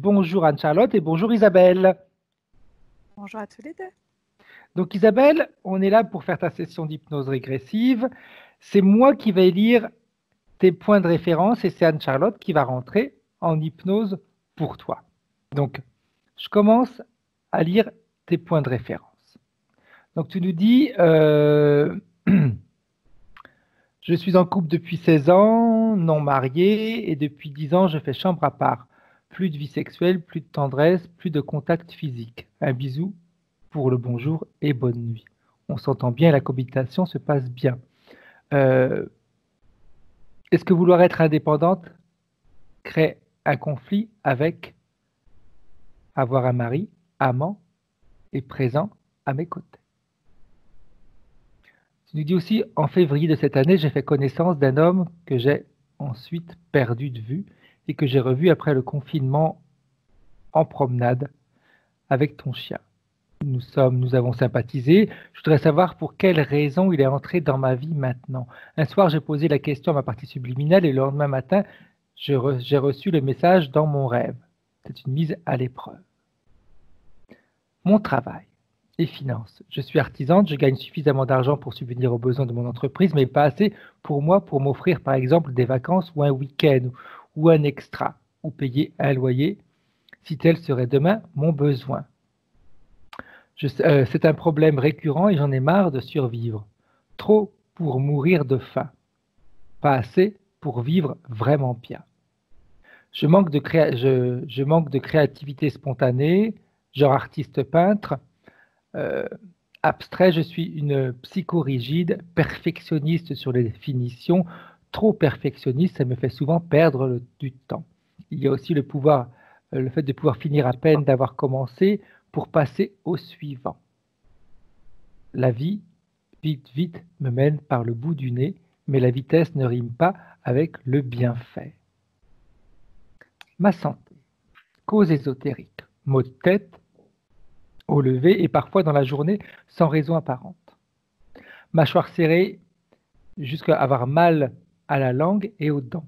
Bonjour Anne-Charlotte et bonjour Isabelle. Bonjour à tous les deux. Donc Isabelle, on est là pour faire ta session d'hypnose régressive. C'est moi qui vais lire tes points de référence et c'est Anne-Charlotte qui va rentrer en hypnose pour toi. Donc, je commence à lire tes points de référence. Donc tu nous dis, je suis en couple depuis 16 ans, non marié, et depuis 10 ans, je fais chambre à part. Plus de vie sexuelle, plus de tendresse, plus de contact physique. Un bisou pour le bonjour et bonne nuit. On s'entend bien, la cohabitation se passe bien. Euh, Est-ce que vouloir être indépendante crée un conflit avec avoir un mari, amant et présent à mes côtés? Tu nous dis aussi, en février de cette année, j'ai fait connaissance d'un homme que j'ai ensuite perdu de vue et que j'ai revu après le confinement en promenade avec ton chien. Nous avons sympathisé. Je voudrais savoir pour quelle raison il est entré dans ma vie maintenant. Un soir, j'ai posé la question à ma partie subliminale et le lendemain matin, j'ai reçu le message dans mon rêve. C'est une mise à l'épreuve. Mon travail et finances. Je suis artisante, je gagne suffisamment d'argent pour subvenir aux besoins de mon entreprise, mais pas assez pour moi pour m'offrir par exemple des vacances ou un week-end ou un extra ou payer un loyer si tel serait demain mon besoin. C'est un problème récurrent et j'en ai marre de survivre. Trop pour mourir de faim, pas assez pour vivre vraiment bien. Je manque de créativité spontanée, genre artiste peintre. Euh, Abstrait, je suis une psychorigide, perfectionniste sur les définitions. Trop perfectionniste, ça me fait souvent perdre du temps. Il y a aussi le fait de pouvoir finir à peine d'avoir commencé pour passer au suivant. La vie, vite, vite, me mène par le bout du nez, mais la vitesse ne rime pas avec le bienfait. Ma santé, cause ésotérique, maux de tête, au lever et parfois dans la journée sans raison apparente. Mâchoire serrée jusqu'à avoir mal à la langue et aux dents.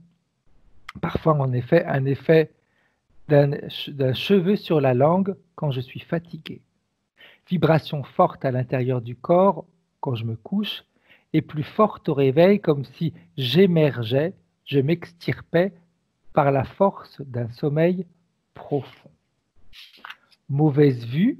Parfois, en effet, un effet d'un cheveu sur la langue quand je suis fatigué. Vibration forte à l'intérieur du corps quand je me couche et plus forte au réveil comme si j'émergeais, je m'extirpais par la force d'un sommeil profond. Mauvaise vue,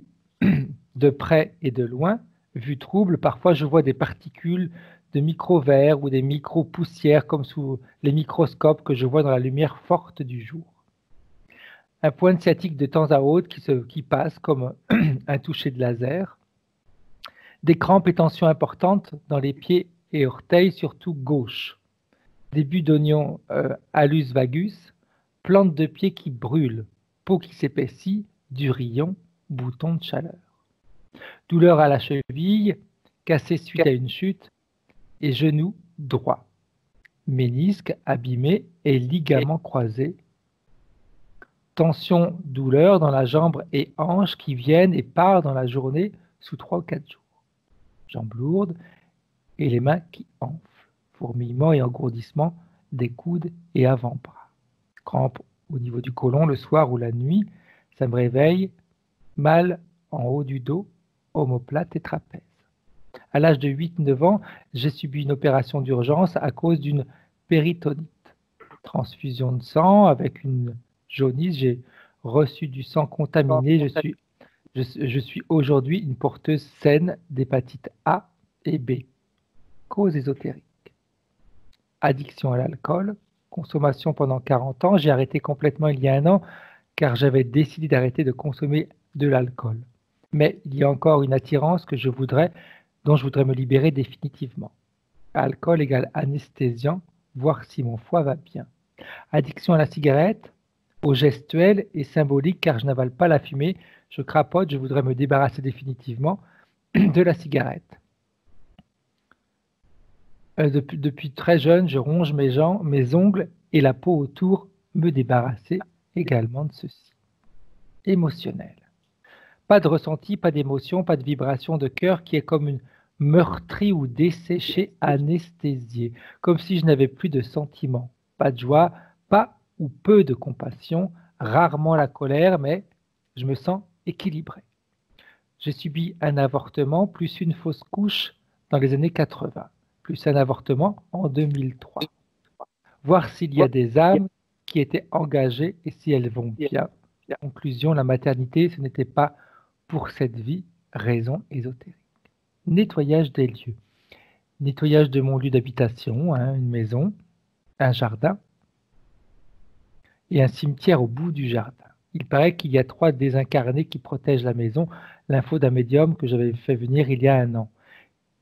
de près et de loin, vue trouble, parfois je vois des particules de micro-verres ou des micro-poussières comme sous les microscopes que je vois dans la lumière forte du jour. Un point sciatique de temps à autre qui passe comme un toucher de laser. Des crampes et tensions importantes dans les pieds et orteils, surtout gauche. Début d'oignon hallus vagus, plante de pied qui brûle, peau qui s'épaissit, du rayon, bouton de chaleur. Douleur à la cheville, cassée suite à une chute, et genou droit. Ménisque abîmé et ligaments croisés. Tension, douleur dans la jambe et hanche qui viennent et partent dans la journée sous 3 ou 4 jours. Jambes lourdes et les mains qui enflent. Fourmillement et engourdissement des coudes et avant-bras. Crampes au niveau du côlon le soir ou la nuit. Ça me réveille. Mal en haut du dos, omoplate et trapèze. À l'âge de 8-9 ans, j'ai subi une opération d'urgence à cause d'une péritonite. Transfusion de sang avec une jaunisse, j'ai reçu du sang contaminé. Je suis aujourd'hui une porteuse saine d'hépatite A et B. Cause ésotérique. Addiction à l'alcool, consommation pendant 40 ans. J'ai arrêté complètement il y a un an car j'avais décidé d'arrêter de consommer de l'alcool. Mais il y a encore une attirance dont je voudrais me libérer définitivement. Alcool égale anesthésiant, voir si mon foie va bien. Addiction à la cigarette, au gestuel et symbolique car je n'avale pas la fumée, je crapote, je voudrais me débarrasser définitivement de la cigarette. Depuis très jeune, je ronge mes ongles et la peau autour, me débarrasser également de ceci. Émotionnel. Pas de ressenti, pas d'émotion, pas de vibration de cœur qui est comme une meurtrie ou desséchée, anesthésiée, comme si je n'avais plus de sentiments. Pas de joie, pas ou peu de compassion, rarement la colère, mais je me sens équilibré. J'ai subi un avortement plus une fausse couche dans les années 80, plus un avortement en 2003. Voir s'il y a des âmes qui étaient engagées et si elles vont bien. Conclusion, la maternité, ce n'était pas pour cette vie, raison ésotérique. Nettoyage des lieux. Nettoyage de mon lieu d'habitation, une maison, un jardin et un cimetière au bout du jardin. Il paraît qu'il y a 3 désincarnés qui protègent la maison, l'info d'un médium que j'avais fait venir il y a 1 an.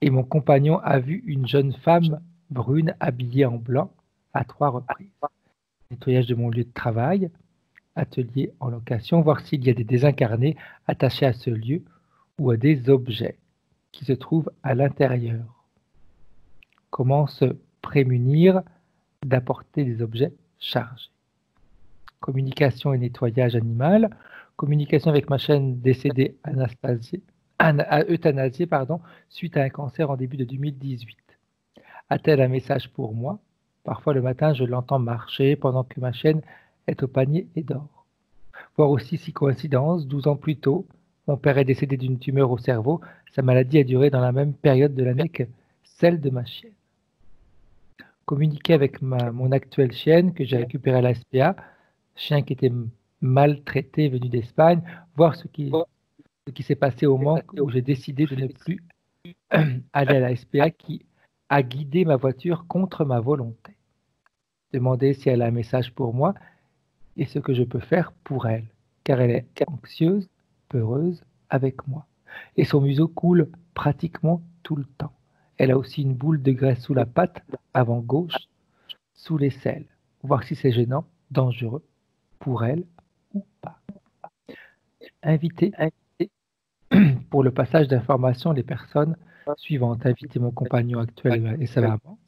Et mon compagnon a vu une jeune femme brune habillée en blanc à 3 reprises. Nettoyage de mon lieu de travail, atelier en location, voir s'il y a des désincarnés attachés à ce lieu ou à des objets qui se trouvent à l'intérieur. Comment se prémunir d'apporter des objets chargés. Communication et nettoyage animal, communication avec ma chienne décédée euthanasiée suite à un cancer en début de 2018. A-t-elle un message pour moi? Parfois le matin, je l'entends marcher pendant que ma chienne est au panier et dort. Voir aussi si coïncidence, 12 ans plus tôt, mon père est décédé d'une tumeur au cerveau. Sa maladie a duré dans la même période de l'année que celle de ma chienne. Communiquer avec mon actuelle chienne que j'ai récupérée à la SPA, chien qui était maltraité venu d'Espagne, voir ce qui s'est passé au moment où j'ai décidé de ne plus aller à la SPA qui a guidé ma voiture contre ma volonté. Demander si elle a un message pour moi et ce que je peux faire pour elle, car elle est anxieuse, peureuse avec moi. Et son museau coule pratiquement tout le temps. Elle a aussi une boule de graisse sous la patte avant gauche, sous l'aisselle. Voir si c'est gênant, dangereux pour elle ou pas. Inviter pour le passage d'informations les personnes suivantes. Inviter mon compagnon actuel et sa maman,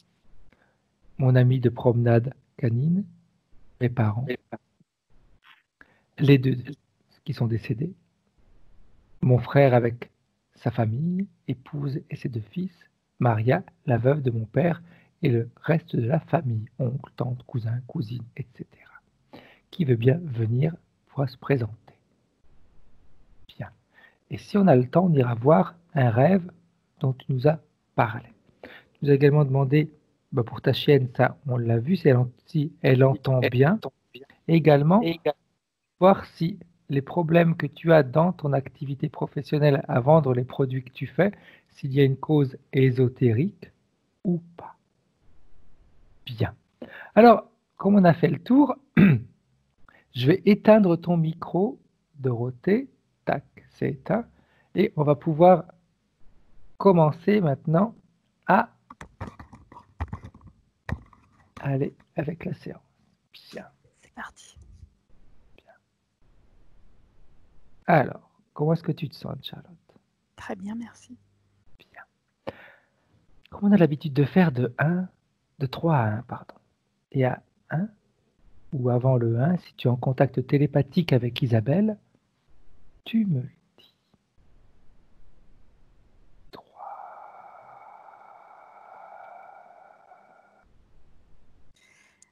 mon ami de promenade canine, mes parents, les 2 qui sont décédés, mon frère avec sa famille, épouse et ses 2 fils, Maria, la veuve de mon père, et le reste de la famille, oncle, tante, cousin, cousine, etc. Qui veut bien venir pourra se présenter. Bien. Et si on a le temps, on ira voir un rêve dont tu nous as parlé. Tu nous as également demandé, pour ta chienne, ça, on l'a vu, si elle entend bien. Également, voir si les problèmes que tu as dans ton activité professionnelle à vendre les produits que tu fais, s'il y a une cause ésotérique ou pas. Bien. Alors, comme on a fait le tour, je vais éteindre ton micro, Dorothée. Tac, c'est éteint. Et on va pouvoir commencer maintenant à aller avec la séance. Bien. C'est parti. Alors, comment est-ce que tu te sens, Charlotte? Très bien, merci. Bien. Comme on a l'habitude de faire de 3 à 1, pardon. Et à 1, ou avant le 1, si tu es en contact télépathique avec Isabelle, tu me le dis. 3.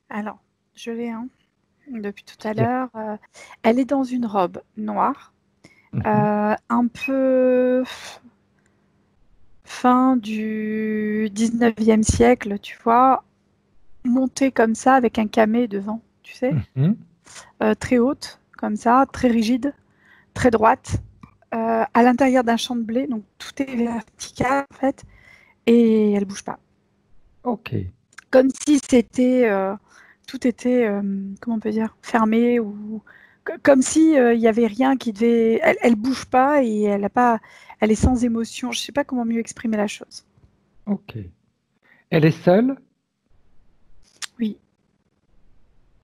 Alors, je l'ai depuis tout à l'heure. Elle est dans une robe noire, un peu fin du 19e siècle, tu vois, montée comme ça avec un camé devant, tu sais, très haute, comme ça, très rigide, très droite, à l'intérieur d'un champ de blé, donc tout est vertical en fait, et elle bouge pas. Ok. Comme si c'était tout était comment on peut dire fermé ou comme si il y avait rien qui devait. Elle bouge pas et elle est sans émotion. Je sais pas comment mieux exprimer la chose. Ok. Elle est seule? Oui.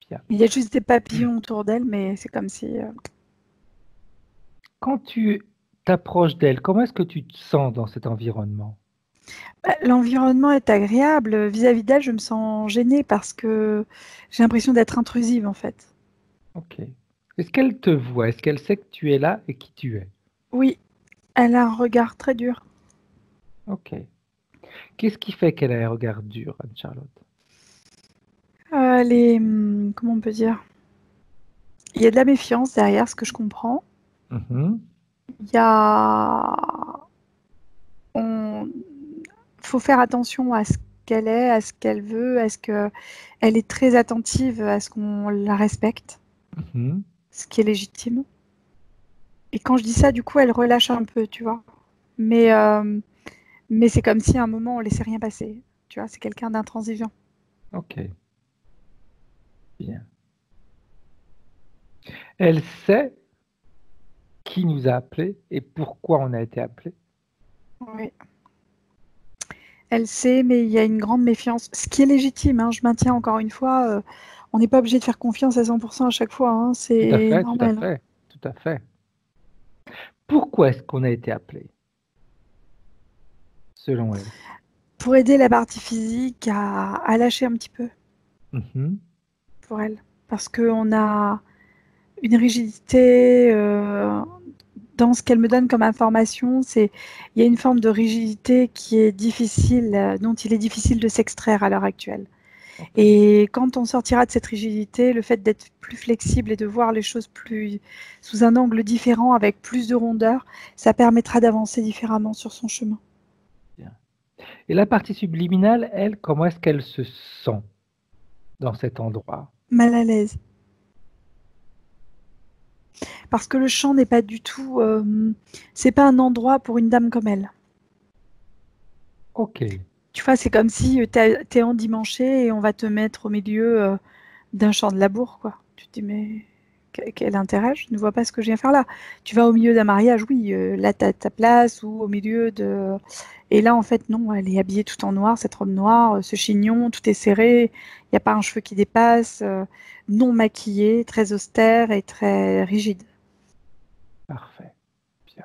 Bien. Il y a juste des papillons autour d'elle, mais c'est comme si. Quand tu t'approches d'elle, comment est-ce que tu te sens dans cet environnement? L'environnement est agréable. Vis-à-vis d'elle, je me sens gênée parce que j'ai l'impression d'être intrusive en fait. Ok. Est-ce qu'elle te voit? Est-ce qu'elle sait que tu es là et qui tu es? Oui, elle a un regard très dur. Ok. Qu'est-ce qui fait qu'elle a un regard dur, Anne-Charlotte? Elle est comment on peut dire Il y a de la méfiance derrière ce que je comprends. Mhm. Il y a... On... faut faire attention à ce qu'elle est, à ce qu'elle veut, à ce que elle est très attentive à ce qu'on la respecte, Mhm. ce qui est légitime. Et quand je dis ça, du coup, elle relâche un peu, tu vois. Mais c'est comme si à un moment, on laissait rien passer. Tu vois, c'est quelqu'un d'intransigeant. Ok, bien. Elle sait qui nous a appelés et pourquoi on a été appelés. Oui. Elle sait, mais il y a une grande méfiance, ce qui est légitime, hein, je maintiens encore une fois, on n'est pas obligé de faire confiance à 100% à chaque fois, hein, Tout à c'est fait, tout à normal. fait, tout à fait. Pourquoi est-ce qu'on a été appelés, selon elle? Pour aider la partie physique à lâcher un petit peu Mhm. pour elle. Parce qu'on a une rigidité dans ce qu'elle me donne comme information, il y a une forme de rigidité qui est difficile, dont il est difficile de s'extraire à l'heure actuelle. Ok, Et quand on sortira de cette rigidité, le fait d'être plus flexible et de voir les choses plus sous un angle différent, avec plus de rondeur, ça permettra d'avancer différemment sur son chemin. bien. Et la partie subliminale, elle, comment est-ce qu'elle se sent dans cet endroit? Mal à l'aise. Parce que le champ n'est pas du tout. C'est pas un endroit pour une dame comme elle. Ok, Tu vois, c'est comme si t'es endimanché et on va te mettre au milieu d'un champ de labour, quoi. Tu te dis, mais quel intérêt? Je ne vois pas ce que je viens faire là. Tu vas au milieu d'un mariage, oui, là, t'as ta place, ou au milieu de. Et là, en fait, non, elle est habillée tout en noir, cette robe noire, ce chignon, tout est serré, il n'y a pas un cheveu qui dépasse, non maquillée, très austère et très rigide. parfait, bien.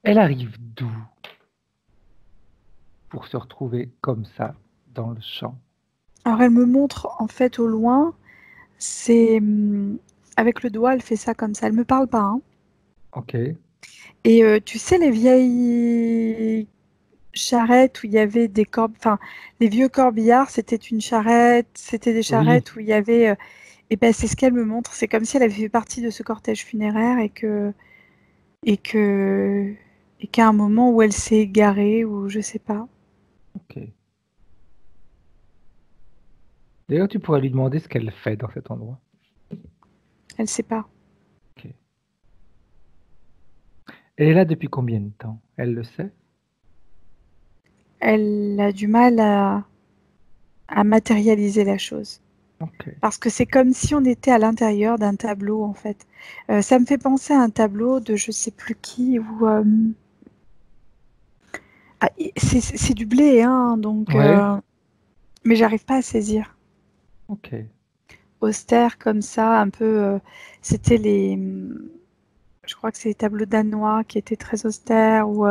Elle arrive d'où pour se retrouver comme ça dans le champ? Alors, elle me montre, en fait, au loin, c'est. Avec le doigt, elle fait ça comme ça. Elle me parle pas, hein. Ok, Et tu sais, les vieilles charrettes où il y avait des cordes, enfin, les vieux corbillards, c'était une charrette, c'était des oui, charrettes où il y avait. Et ben, c'est ce qu'elle me montre. C'est comme si elle avait fait partie de ce cortège funéraire et que, et qu'à un moment où elle s'est égarée ou je sais pas. ok. D'ailleurs, tu pourrais lui demander ce qu'elle fait dans cet endroit. Elle sait pas. Ok. Elle est là depuis combien de temps? Elle le sait? Elle a du mal à matérialiser la chose. Ok. Parce que c'est comme si on était à l'intérieur d'un tableau, en fait. Ça me fait penser à un tableau de je sais plus qui, où c'est du blé, hein, donc, Ouais, mais j'arrive pas à saisir. ok. Austère comme ça, un peu. C'était les. Je crois que c'est les tableaux danois qui étaient très austères ou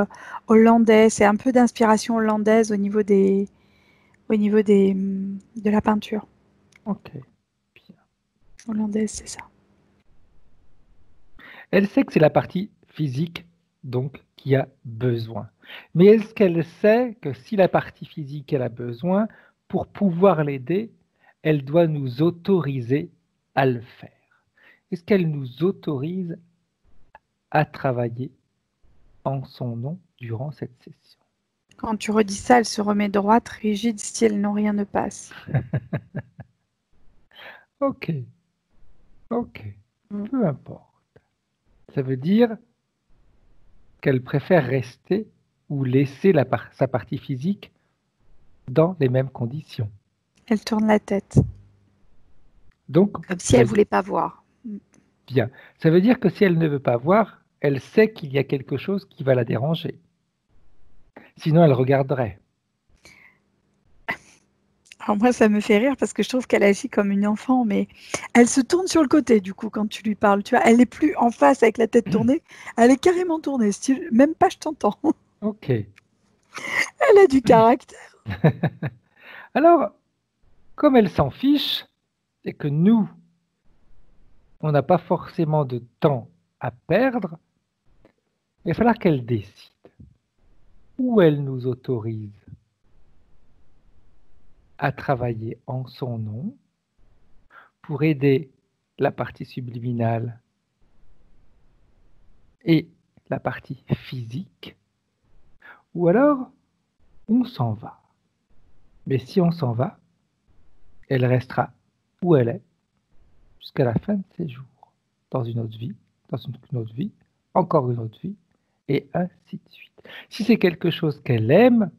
hollandais. C'est un peu d'inspiration hollandaise au niveau de la peinture Ok, bien. hollandaise, c'est ça. Elle sait que c'est la partie physique, donc, qui a besoin. Mais est-ce qu'elle sait que si la partie physique, elle a besoin, pour pouvoir l'aider, elle doit nous autoriser à le faire? Est-ce qu'elle nous autorise à travailler en son nom durant cette session? Quand tu redis ça, elle se remet droite, rigide, style non rien ne passe. Ok, ok, Mm. peu importe. Ça veut dire qu'elle préfère rester ou laisser sa partie physique dans les mêmes conditions. Elle tourne la tête, Donc, comme si ça elle veut dire voulait pas voir. Mm. bien. Ça veut dire que si elle ne veut pas voir, elle sait qu'il y a quelque chose qui va la déranger. Sinon, elle regarderait. Alors moi, ça me fait rire parce que je trouve qu'elle agit comme une enfant, mais elle se tourne sur le côté du coup quand tu lui parles. Tu vois, elle est plus en face avec la tête tournée, elle est carrément tournée, style même pas je t'entends. Ok. Elle a du caractère. Alors, comme elle s'en fiche, et que nous, on n'a pas forcément de temps à perdre, il va falloir qu'elle décide où elle nous autorise à travailler en son nom, pour aider la partie subliminale et la partie physique, ou alors on s'en va. Mais si on s'en va, elle restera où elle est jusqu'à la fin de ses jours, dans une autre vie, dans une autre vie, encore une autre vie, et ainsi de suite. Si c'est quelque chose qu'elle aime,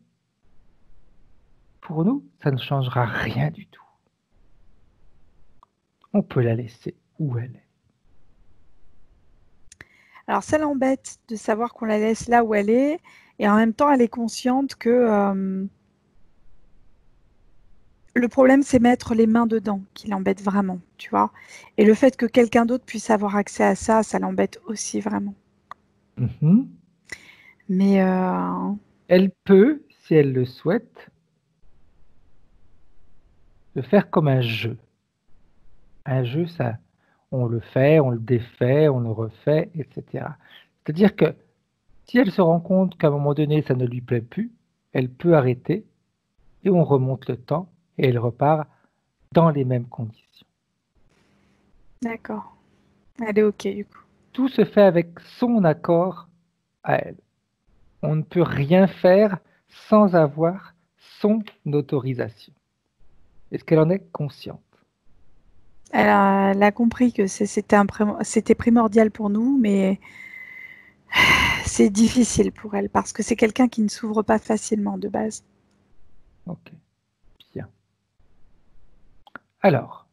pour nous, ça ne changera rien du tout. On peut la laisser où elle est. Alors ça l'embête de savoir qu'on la laisse là où elle est, et en même temps elle est consciente que le problème c'est mettre les mains dedans qui l'embête vraiment, tu vois. Et le fait que quelqu'un d'autre puisse avoir accès à ça, ça l'embête aussi vraiment. Mhm. Mais Elle peut, si elle le souhaite, le faire comme un jeu. Un jeu, ça, on le fait, on le défait, on le refait, etc. C'est-à-dire que si elle se rend compte qu'à un moment donné, ça ne lui plaît plus, elle peut arrêter et on remonte le temps et elle repart dans les mêmes conditions. d'accord, elle est ok du coup. Tout se fait avec son accord à elle. On ne peut rien faire sans avoir son autorisation. Est-ce qu'elle en est consciente? Elle a compris que c'était primordial pour nous, mais c'est difficile pour elle parce que c'est quelqu'un qui ne s'ouvre pas facilement de base. Ok, bien. Alors,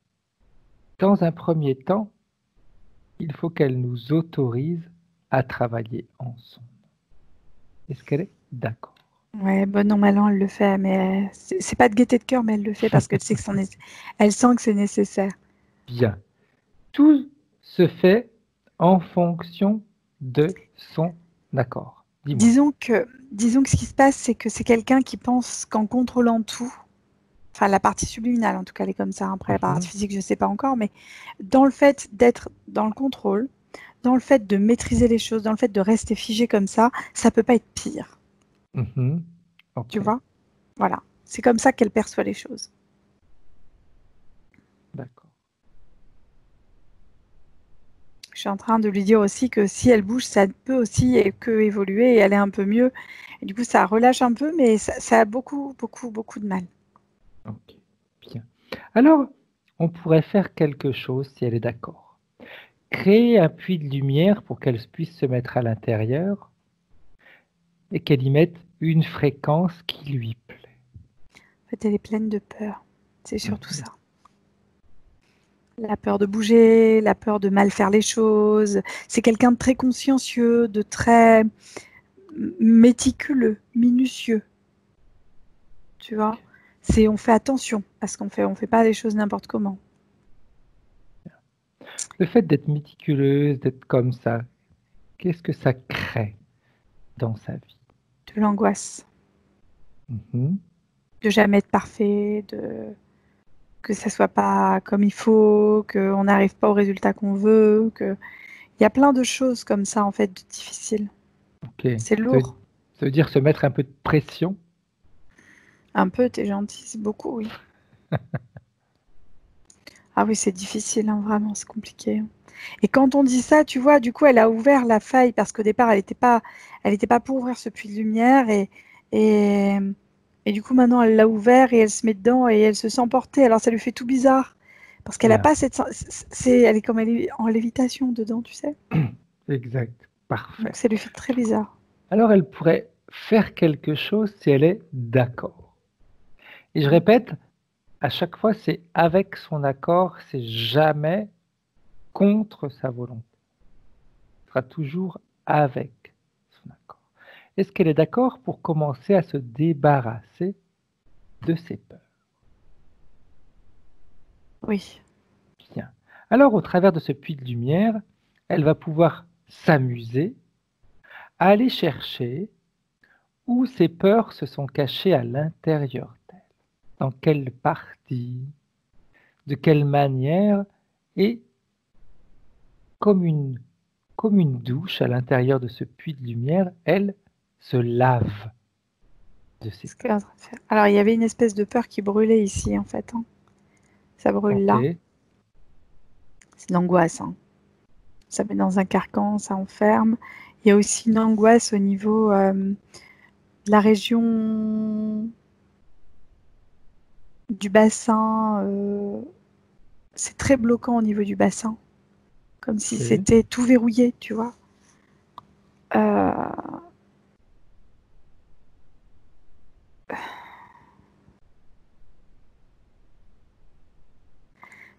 dans un premier temps, il faut qu'elle nous autorise à travailler ensemble. Est-ce qu'elle est d'accord? Ouais, bon an, mal an, elle le fait, mais c'est pas de gaieté de cœur, mais elle le fait parce qu'elle sait que elle sent que c'est nécessaire. Bien. Tout se fait en fonction de son accord. Dis-moi. Disons que ce qui se passe, c'est que c'est quelqu'un qui pense qu'en contrôlant tout, enfin la partie subliminale en tout cas, elle est comme ça, après la partie Mhm, physique, je ne sais pas encore, mais dans le fait d'être dans le contrôle, dans le fait de maîtriser les choses, dans le fait de rester figé comme ça peut pas être pire, mhm. Ok, tu vois? Voilà, c'est comme ça qu'elle perçoit les choses. d'accord. Je suis en train de lui dire aussi que si elle bouge, ça peut aussi que évoluer et aller un peu mieux. Et du coup, ça relâche un peu, mais ça a beaucoup, beaucoup, beaucoup de mal. Ok, bien. Alors, on pourrait faire quelque chose si elle est d'accord. Créer un puits de lumière pour qu'elle puisse se mettre à l'intérieur et qu'elle y mette une fréquence qui lui plaît. En fait, elle est pleine de peur. C'est surtout Mhm. ça. La peur de bouger, la peur de mal faire les choses. C'est quelqu'un de très consciencieux, de très méticuleux, minutieux. Tu vois? On fait attention à ce qu'on fait. On fait pas les choses n'importe comment. Le fait d'être méticuleuse, d'être comme ça, qu'est-ce que ça crée dans sa vie? De l'angoisse. Mhm. De jamais être parfait, que ça soit pas comme il faut, qu'on n'arrive pas au résultat qu'on veut, que il y a plein de choses comme ça en fait de difficiles. Ok. C'est Ça veut, lourd. ça veut dire se mettre un peu de pression. Un peu, t'es gentil, c'est beaucoup, oui. Ah oui, c'est difficile, hein, vraiment, c'est compliqué. Et quand on dit ça, tu vois, du coup, elle a ouvert la faille parce qu'au départ, elle était pas pour ouvrir ce puits de lumière et, et du coup, maintenant, elle l'a ouvert et elle se met dedans et elle se sent portée. Alors, ça lui fait tout bizarre parce qu'elle a Bien. pas elle est comme elle est en lévitation dedans, tu sais. Exact. Donc, Parfait. ça lui fait très bizarre. Alors, elle pourrait faire quelque chose si elle est d'accord. Et je Mm. répète, à chaque fois, c'est avec son accord, c'est jamais contre sa volonté. Ce sera toujours avec son accord. Est-ce qu'elle est d'accord pour commencer à se débarrasser de ses peurs? Oui. Bien. Alors, au travers de ce puits de lumière, elle va pouvoir s'amuser à aller chercher où ses peurs se sont cachées à l'intérieur d'elle. Dans quelle partie, de quelle manière, et comme une, comme une douche à l'intérieur de ce puits de lumière, elle se lave de ses Ce qu'elle est en peurs. train de faire. Alors, il y avait une espèce de peur qui brûlait ici, en fait, hein. Ça brûle Ok, là. C'est de l'angoisse. Hein. Ça met dans un carcan, ça enferme. Il y a aussi une angoisse au niveau de la région du bassin. C'est très bloquant au niveau du bassin. Comme si c'était tout verrouillé, tu vois.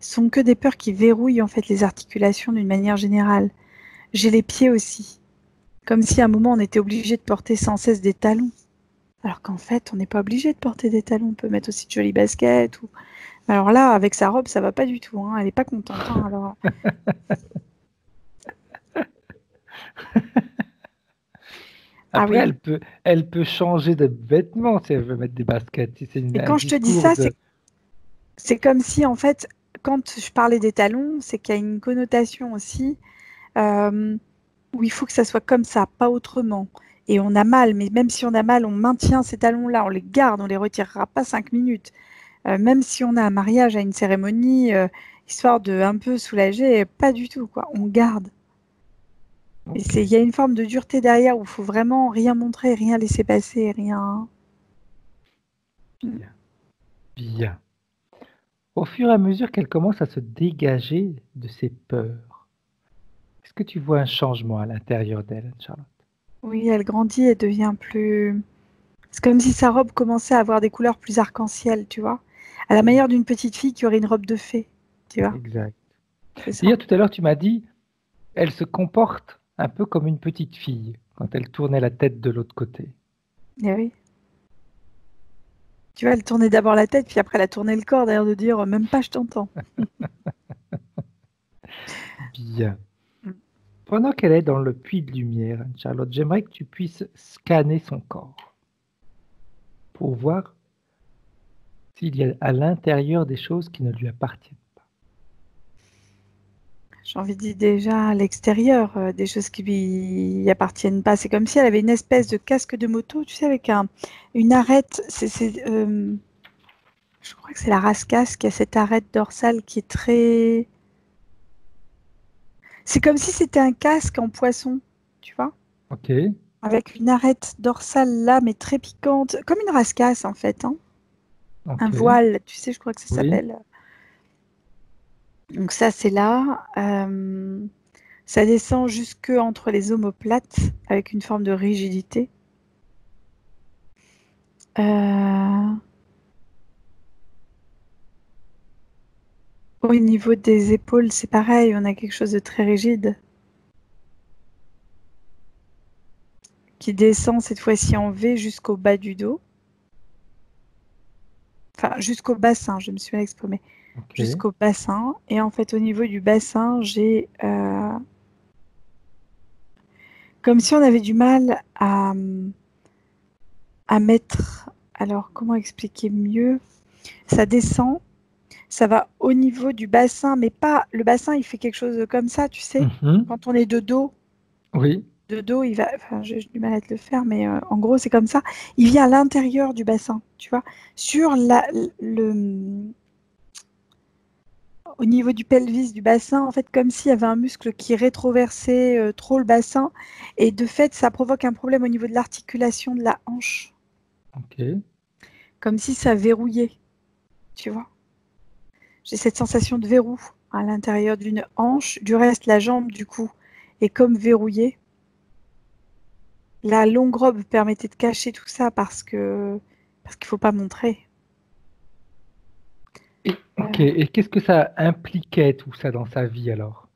Ce sont que des peurs qui verrouillent en fait les articulations d'une manière générale. J'ai les pieds aussi. Comme si à un moment on était obligé de porter sans cesse des talons. Alors qu'en fait, on n'est pas obligé de porter des talons. On peut mettre aussi de jolies baskets. Alors là, avec sa robe, ça va pas du tout. Hein. Elle n'est pas contente. Hein, alors... Après, elle peut changer de vêtements si elle veut mettre des baskets. Si c'est Et quand je te dis ça, c'est comme si, en fait, quand je parlais des talons, c'est qu'il y a une connotation aussi où il faut que ça soit comme ça, pas autrement. Et on a mal, mais même si on a mal, on maintient ces talons-là, on les garde, on les retirera pas 5 minutes. Même si on a un mariage à une cérémonie, histoire de un peu soulager, pas du tout, quoi. On garde. Okay. Et il y a une forme de dureté derrière où il faut vraiment rien montrer, rien laisser passer, rien. Bien. Bien. Au fur et à mesure qu'elle commence à se dégager de ses peurs, est-ce que tu vois un changement à l'intérieur d'elle, Charlotte? Oui, elle grandit et devient plus... C'est comme si sa robe commençait à avoir des couleurs plus arc-en-ciel, tu vois. À la manière d'une petite fille qui aurait une robe de fée, tu vois. Exact. D'ailleurs, tout à l'heure, tu m'as dit, elle se comporte un peu comme une petite fille quand elle tournait la tête de l'autre côté. Eh oui. Tu vois, elle tournait d'abord la tête, puis après elle a tourné le corps, d'ailleurs de dire, même pas je t'entends. Bien. Pendant qu'elle est dans le puits de lumière, Charlotte, j'aimerais que tu puisses scanner son corps pour voir s'il y a à l'intérieur des choses qui ne lui appartiennent pas. J'ai envie de dire déjà à l'extérieur, des choses qui lui appartiennent pas. C'est comme si elle avait une espèce de casque de moto, tu sais, avec une arête. Je crois que c'est la race casque qui a cette arête dorsale qui est très... C'est comme si c'était un casque en poisson, tu vois. Ok. Avec une arête dorsale là, mais très piquante, comme une rascasse en fait. Hein. Okay. Un voile, tu sais, je crois que ça s'appelle. Donc ça, c'est là. Ça descend jusque entre les omoplates, avec une forme de rigidité. Au niveau des épaules, c'est pareil, on a quelque chose de très rigide. Qui descend cette fois-ci en V jusqu'au bas du dos. Enfin, jusqu'au bassin, je me suis mal exprimée. Okay. Jusqu'au bassin. Et en fait, au niveau du bassin, j'ai... comme si on avait du mal à mettre... Alors, comment expliquer mieux? Ça descend, ça va au niveau du bassin, mais pas... Le bassin, il fait quelque chose comme ça, tu sais, quand on est de dos. Oui. De dos, il va... Enfin, j'ai du mal à te le faire, mais en gros, c'est comme ça. Il vient à l'intérieur du bassin, tu vois. Sur au niveau du pelvis, du bassin, en fait, comme s'il y avait un muscle qui rétroversait trop le bassin. Et de fait, ça provoque un problème au niveau de l'articulation de la hanche. Ok. Comme si ça verrouillait, tu vois. J'ai cette sensation de verrou à l'intérieur d'une hanche. Du reste, la jambe, du coup, est comme verrouillée. La longue robe permettait de cacher tout ça parce qu'il ne faut pas montrer. Ok, et qu'est-ce que ça impliquait tout ça dans sa vie alors?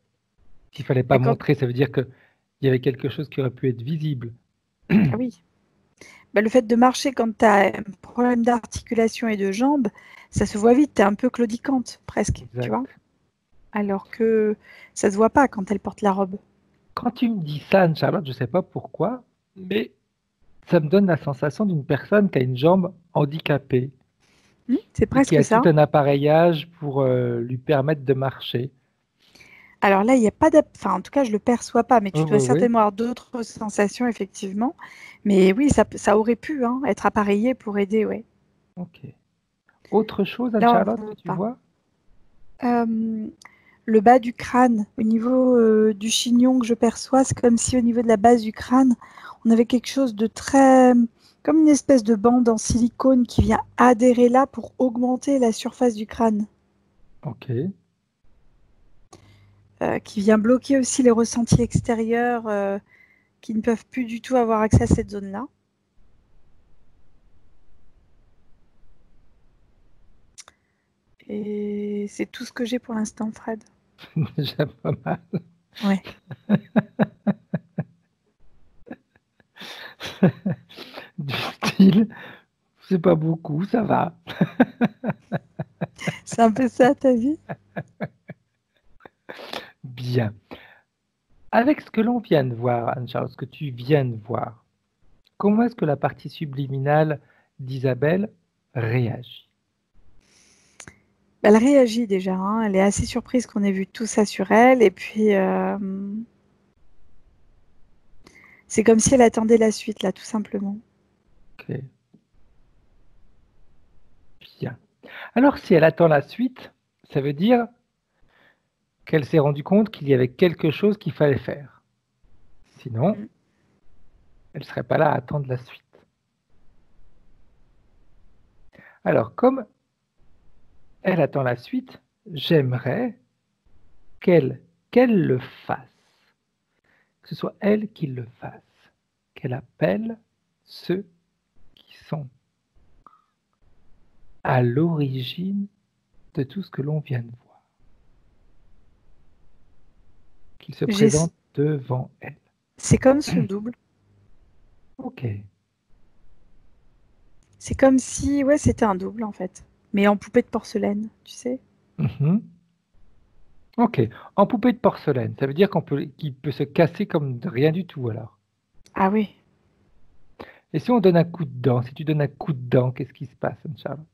S'il ne fallait pas montrer, ça veut dire qu'il y avait quelque chose qui aurait pu être visible. Ah oui. Le fait de marcher quand tu as un problème d'articulation et de jambes, ça se voit vite, tu es un peu claudicante presque, exact. Tu vois. Alors que ça se voit pas quand elle porte la robe. Quand tu me dis ça, Anne-Charlotte, je ne sais pas pourquoi, mais ça me donne la sensation d'une personne qui a une jambe handicapée. C'est presque ça. Qui a tout un appareillage pour lui permettre de marcher. Alors là, il n'y a pas en tout cas, je ne le perçois pas, mais tu dois certainement avoir d'autres sensations, effectivement. Mais oui, ça aurait pu être appareillé pour aider, oui. Ok. Autre chose, Anne-Charlotte, que tu vois? le bas du crâne, au niveau du chignon que je perçois, c'est comme si au niveau de la base du crâne, on avait quelque chose de très, comme une espèce de bande en silicone qui vient adhérer là pour augmenter la surface du crâne, Ok. qui vient bloquer aussi les ressentis extérieurs qui ne peuvent plus du tout avoir accès à cette zone-là. Et c'est tout ce que j'ai pour l'instant, Fred. Déjà pas mal. Ouais. Du style, c'est pas beaucoup, ça va. C'est un peu ça, ta vie? Bien. Avec ce que l'on vient de voir, Anne-Charles, ce que tu viens de voir, comment est-ce que la partie subliminale d'Isabelle réagit? Elle réagit déjà, hein. Elle est assez surprise qu'on ait vu tout ça sur elle. Et puis, c'est comme si elle attendait la suite, là, tout simplement. Ok. Bien. Alors, si elle attend la suite, ça veut dire qu'elle s'est rendue compte qu'il y avait quelque chose qu'il fallait faire. Sinon, Mm. elle ne serait pas là à attendre la suite. Alors, comme elle attend la suite, j'aimerais qu'elle le fasse. Que ce soit elle qui le fasse. Qu'elle appelle ceux qui sont à l'origine de tout ce que l'on vient de voir. Qu'ils se J'ai- présentent devant elle. C'est comme son double. Ok. C'est comme si, ouais, c'était un double, en fait. Mais en poupée de porcelaine, tu sais. Mhm. Ok. En poupée de porcelaine, ça veut dire qu'il peut se casser comme de rien du tout alors. Ah oui. Et si on donne un coup de dent, si tu donnes un coup de dent, qu'est-ce qui se passe, Anne-Charlotte?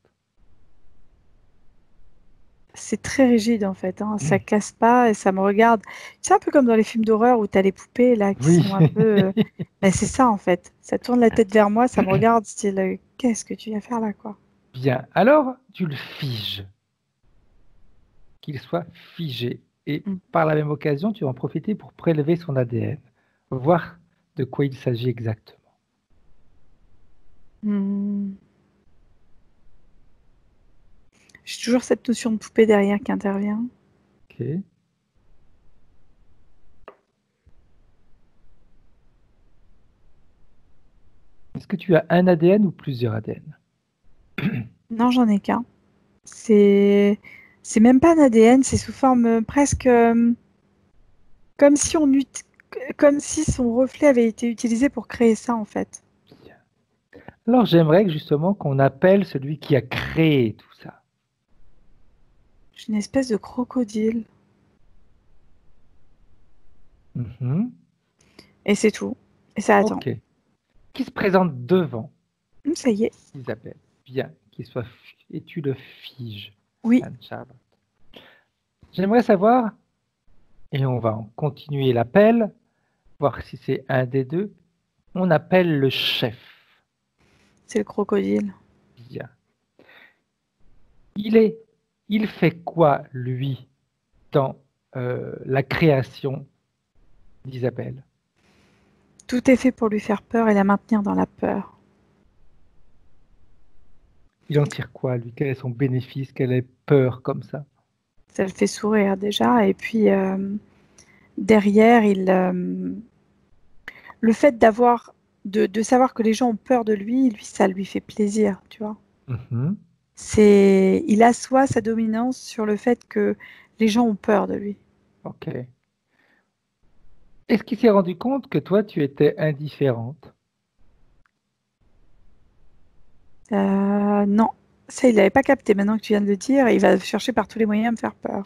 C'est très rigide, en fait, hein. Ça casse pas et ça me regarde. C'est un peu comme dans les films d'horreur où tu as les poupées, là, qui Oui. sont un peu... Ben, c'est ça, en fait. Ça tourne la tête vers moi, ça me regarde, style, qu'est-ce que tu viens faire là, quoi? Bien. Alors, tu le figes. Qu'il soit figé. Et Mm. par la même occasion, tu vas en profiter pour prélever son ADN, voir de quoi il s'agit exactement. Mm. J'ai toujours cette notion de poupée derrière qui intervient. Ok. Est-ce que tu as un ADN ou plusieurs ADN? Non, j'en ai qu'un. C'est c'est même pas un ADN, c'est sous forme presque comme si comme si son reflet avait été utilisé pour créer ça en fait. Bien. Alors j'aimerais justement qu'on appelle celui qui a créé tout ça. J'ai une espèce de crocodile Mhm. et c'est tout. Et ça attend. Ok. Qui se présente devant Ça y est. Isabelle? Bien. Et tu le figes, Oui. Anne-Charlotte. J'aimerais savoir, et on va en continuer l'appel, voir si c'est un des deux. On appelle le chef. C'est le crocodile. Bien. Il fait quoi, lui, dans la création d'Isabelle? Tout est fait pour lui faire peur et la maintenir dans la peur. Il en tire quoi, lui? Quel est son bénéfice? Quelle est peur comme ça? Ça le fait sourire déjà. Et puis derrière, le fait de savoir que les gens ont peur de lui, ça lui fait plaisir, tu vois. Mhm. Il assoit sa dominance sur le fait que les gens ont peur de lui. Ok. Est-ce qu'il s'est rendu compte que toi, tu étais indifférente? Non, ça, il l'avait pas capté. Maintenant que tu viens de le dire, il va chercher par tous les moyens à me faire peur.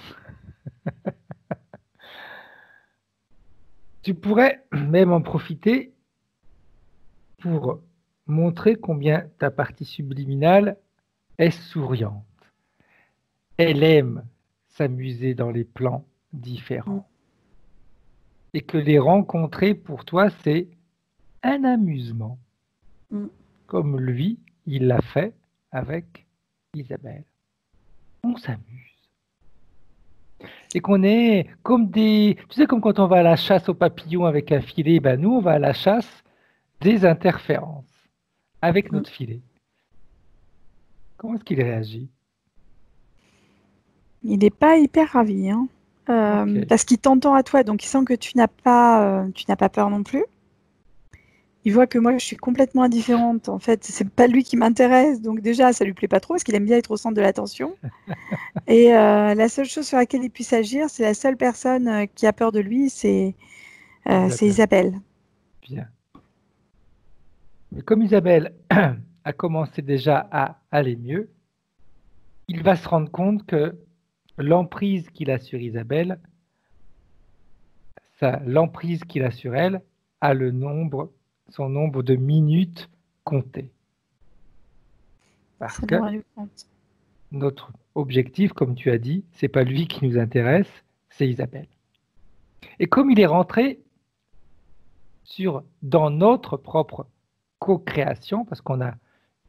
Tu pourrais même en profiter pour montrer combien ta partie subliminale est souriante. Elle aime s'amuser dans les plans Mm. différents. Et que les rencontrer pour toi, c'est un amusement. Mm. Comme lui, il l'a fait avec Isabelle. On s'amuse. et qu'on est comme des... Tu sais, comme quand on va à la chasse aux papillons avec un filet, ben nous, on va à la chasse des interférences avec Mm. notre filet. Comment est-ce qu'il réagit? Il n'est pas hyper ravi, hein. Ok. Parce qu'il t'entend à toi, donc il sent que tu n'as pas peur non plus. Il voit que moi, je suis complètement indifférente. En fait, c'est pas lui qui m'intéresse, donc déjà, ça lui plaît pas trop, parce qu'il aime bien être au centre de l'attention. Et la seule chose sur laquelle il puisse agir, c'est la seule personne qui a peur de lui, c'est Isabelle. Isabelle. Bien. Mais comme Isabelle a commencé déjà à aller mieux, il va se rendre compte que l'emprise qu'il a sur Isabelle, l'emprise qu'il a sur elle, a son nombre de minutes compté. Parce Ça m'est que rendu compte. notre objectif, comme tu as dit, c'est pas lui qui nous intéresse, c'est Isabelle. Et comme il est rentré dans notre propre co-création, parce qu'on a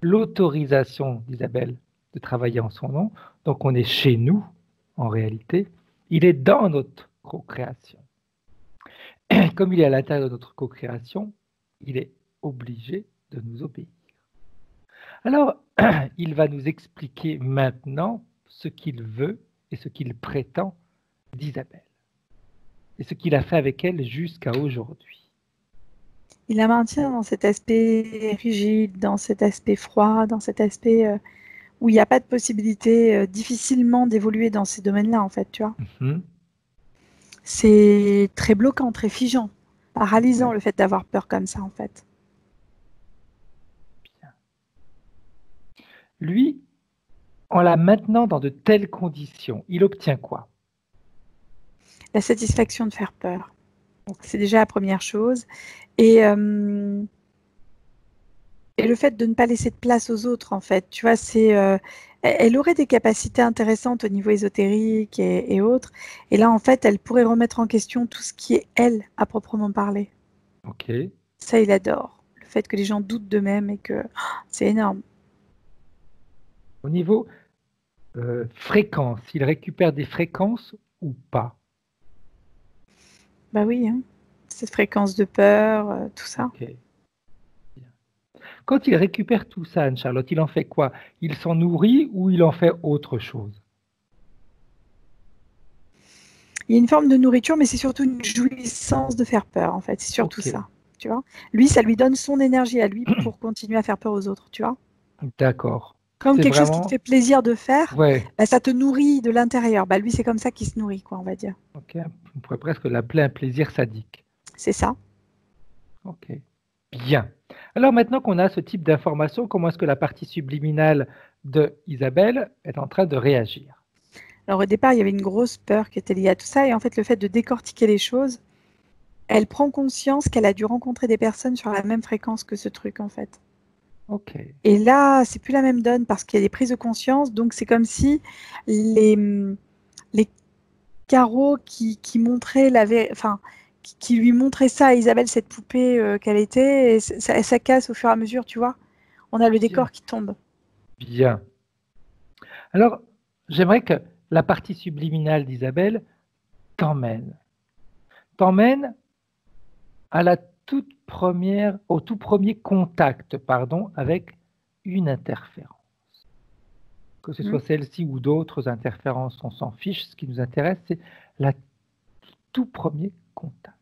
l'autorisation d'Isabelle de travailler en son nom, donc on est chez nous, en réalité, il est dans notre co-création. Comme il est à l'intérieur de notre co-création, il est obligé de nous obéir. Alors, il va nous expliquer maintenant ce qu'il veut et ce qu'il prétend d'Isabelle, et ce qu'il a fait avec elle jusqu'à aujourd'hui. Il la maintient dans cet aspect rigide, dans cet aspect froid, dans cet aspect où il n'y a pas de possibilité difficilement d'évoluer dans ces domaines-là, en fait, tu vois. C'est très bloquant, très figeant, paralysant le fait d'avoir peur comme ça, en fait. Bien. Lui, en la maintenant dans de telles conditions, il obtient quoi? La satisfaction de faire peur. C'est déjà la première chose. Et le fait de ne pas laisser de place aux autres, en fait. Tu vois, elle aurait des capacités intéressantes au niveau ésotérique et autres. Et là, en fait, elle pourrait remettre en question tout ce qui est elle, à proprement parler. Ok. Ça, il adore. Le fait que les gens doutent d'eux-mêmes et que c'est énorme. Au niveau fréquence, il récupère des fréquences ou pas? Bah oui, hein. Cette fréquence de peur, tout ça. Ok. Bien. Quand il récupère tout ça, Anne-Charlotte, il en fait quoi? Il s'en nourrit ou il en fait autre chose? Il y a une forme de nourriture, mais c'est surtout une jouissance de faire peur, en fait. C'est surtout Ok. ça, tu vois. Lui, ça lui donne son énergie à lui pour continuer à faire peur aux autres, tu vois. D'accord. Comme C'est quelque chose qui te vraiment... fait plaisir de faire, Ouais. bah, ça te nourrit de l'intérieur. Bah, lui, c'est comme ça qu'il se nourrit, quoi, on va dire. Ok. On pourrait presque l'appeler un plaisir sadique. C'est ça. Ok. Bien. Alors maintenant qu'on a ce type d'information, comment est-ce que la partie subliminale de Isabelle est en train de réagir? Alors au départ, il y avait une grosse peur qui était liée à tout ça. Et en fait, le fait de décortiquer les choses, elle prend conscience qu'elle a dû rencontrer des personnes sur la même fréquence que ce truc, en fait. Ok. Et là, c'est plus la même donne parce qu'il y a des prises de conscience. Donc c'est comme si les, les carreaux qui montraient enfin, qui lui montraient ça à Isabelle, cette poupée qu'elle était, et ça casse au fur et à mesure, tu vois. On a le Bien. décor qui tombe. Bien. Alors, j'aimerais que la partie subliminale d'Isabelle t'emmène à au tout premier contact, pardon, avec une interférence. Que ce soit celle-ci ou d'autres interférences, on s'en fiche. Ce qui nous intéresse, c'est le tout premier contact.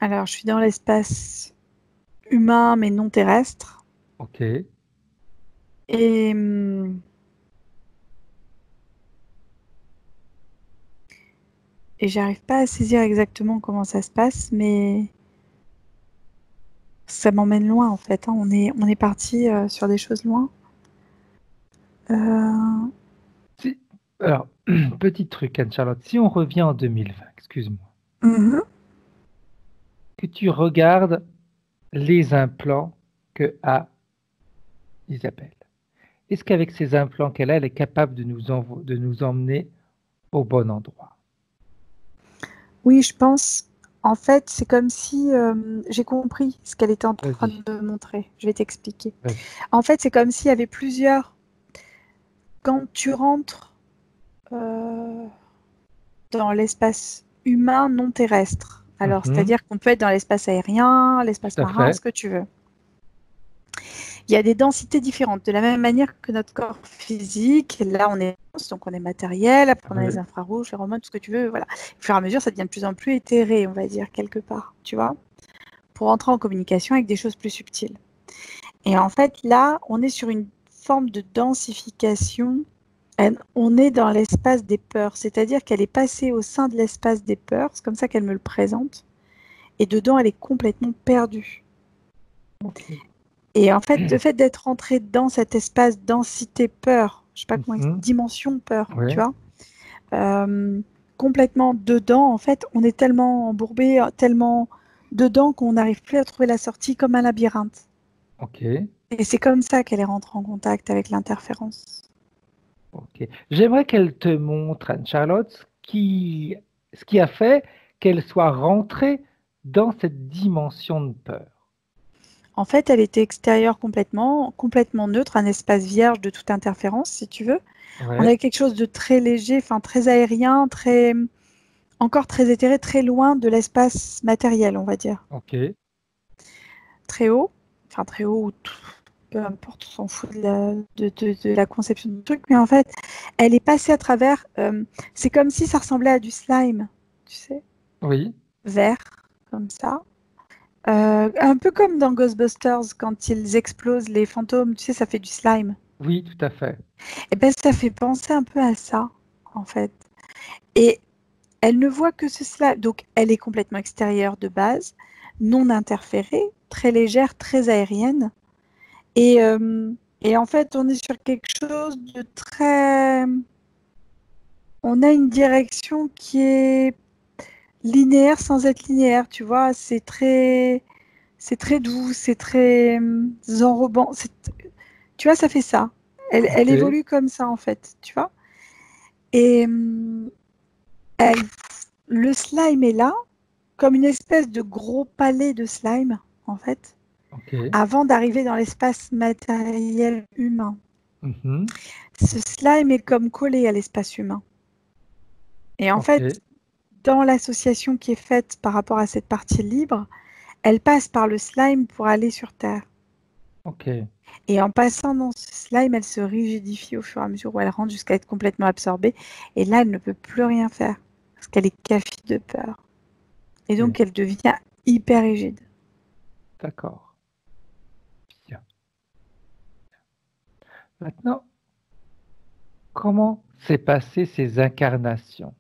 Alors, je suis dans l'espace humain, mais non terrestre. Ok. Et j'arrive pas à saisir exactement comment ça se passe, mais ça m'emmène loin en fait, hein. On est parti sur des choses loin. Alors, petit truc, Anne-Charlotte, si on revient en 2020, excuse-moi, que tu regardes les implants que a Isabelle. Est-ce qu'avec ces implants qu'elle a, elle est capable de nous emmener au bon endroit? Oui, je pense. En fait, c'est comme si j'ai compris ce qu'elle était en train Vas-y, de me montrer. Je vais t'expliquer. vas-y. En fait, c'est comme s'il y avait plusieurs. Quand tu rentres euh, dans l'espace humain non terrestre. Alors, c'est-à-dire qu'on peut être dans l'espace aérien, l'espace Tout à marin, fait. ce que tu veux. Il y a des densités différentes, de la même manière que notre corps physique. Là, on est dense, donc on est matériel, après on a Oui. les infrarouges, les hormones, tout ce que tu veux, voilà. Au fur et à mesure, ça devient de plus en plus éthéré, on va dire, quelque part, tu vois, pour entrer en communication avec des choses plus subtiles. Et en fait, là, on est sur une forme de densification. On est dans l'espace des peurs, c'est-à-dire qu'elle est passée au sein de l'espace des peurs, c'est comme ça qu'elle me le présente, et dedans, elle est complètement perdue. Ok. Et en fait, le fait d'être entré dans cet espace densité peur, je sais pas comment dimension peur, Oui. tu vois, complètement dedans, en fait, on est tellement embourbé, tellement dedans qu'on n'arrive plus à trouver la sortie comme un labyrinthe. Ok. Et c'est comme ça qu'elle est rentrée en contact avec l'interférence. Ok. J'aimerais qu'elle te montre, Anne-Charlotte, ce qui a fait qu'elle soit rentrée dans cette dimension de peur. En fait, elle était extérieure complètement, complètement neutre, un espace vierge de toute interférence, si tu veux. On Ouais. avait quelque chose de très léger, enfin très aérien, très encore très éthéré, très loin de l'espace matériel, on va dire. Ok. Très haut, enfin très haut, peu importe, on s'en fout de la conception du truc, mais en fait, elle est passée à travers. C'est comme si ça ressemblait à du slime, tu sais, Oui. vert, comme ça. Un peu comme dans Ghostbusters, quand ils explosent les fantômes, tu sais, ça fait du slime. Oui, tout à fait. Et ben, ça fait penser un peu à ça, en fait. Et elle ne voit que ce slime, donc elle est complètement extérieure de base, non interférée, très légère, très aérienne. Et, euh, et en fait, on est sur quelque chose de très... On a une direction qui est linéaire sans être linéaire, tu vois. C'est très doux, c'est très enrobant. Tu vois, ça fait ça. Elle Ok. évolue comme ça, en fait, tu vois. Et elle- le slime est là, comme une espèce de gros palais de slime, en fait, Ok. avant d'arriver dans l'espace matériel humain. Mhm. Ce slime est comme collé à l'espace humain. Et en Ok. fait, dans l'association qui est faite par rapport à cette partie libre, elle passe par le slime pour aller sur Terre. Ok. Et en passant dans ce slime, elle se rigidifie au fur et à mesure où elle rentre jusqu'à être complètement absorbée. Et là, elle ne peut plus rien faire parce qu'elle est cafie de peur. Et Ok. donc, elle devient hyper rigide. D'accord. Bien. Maintenant, comment s'est passé ces incarnations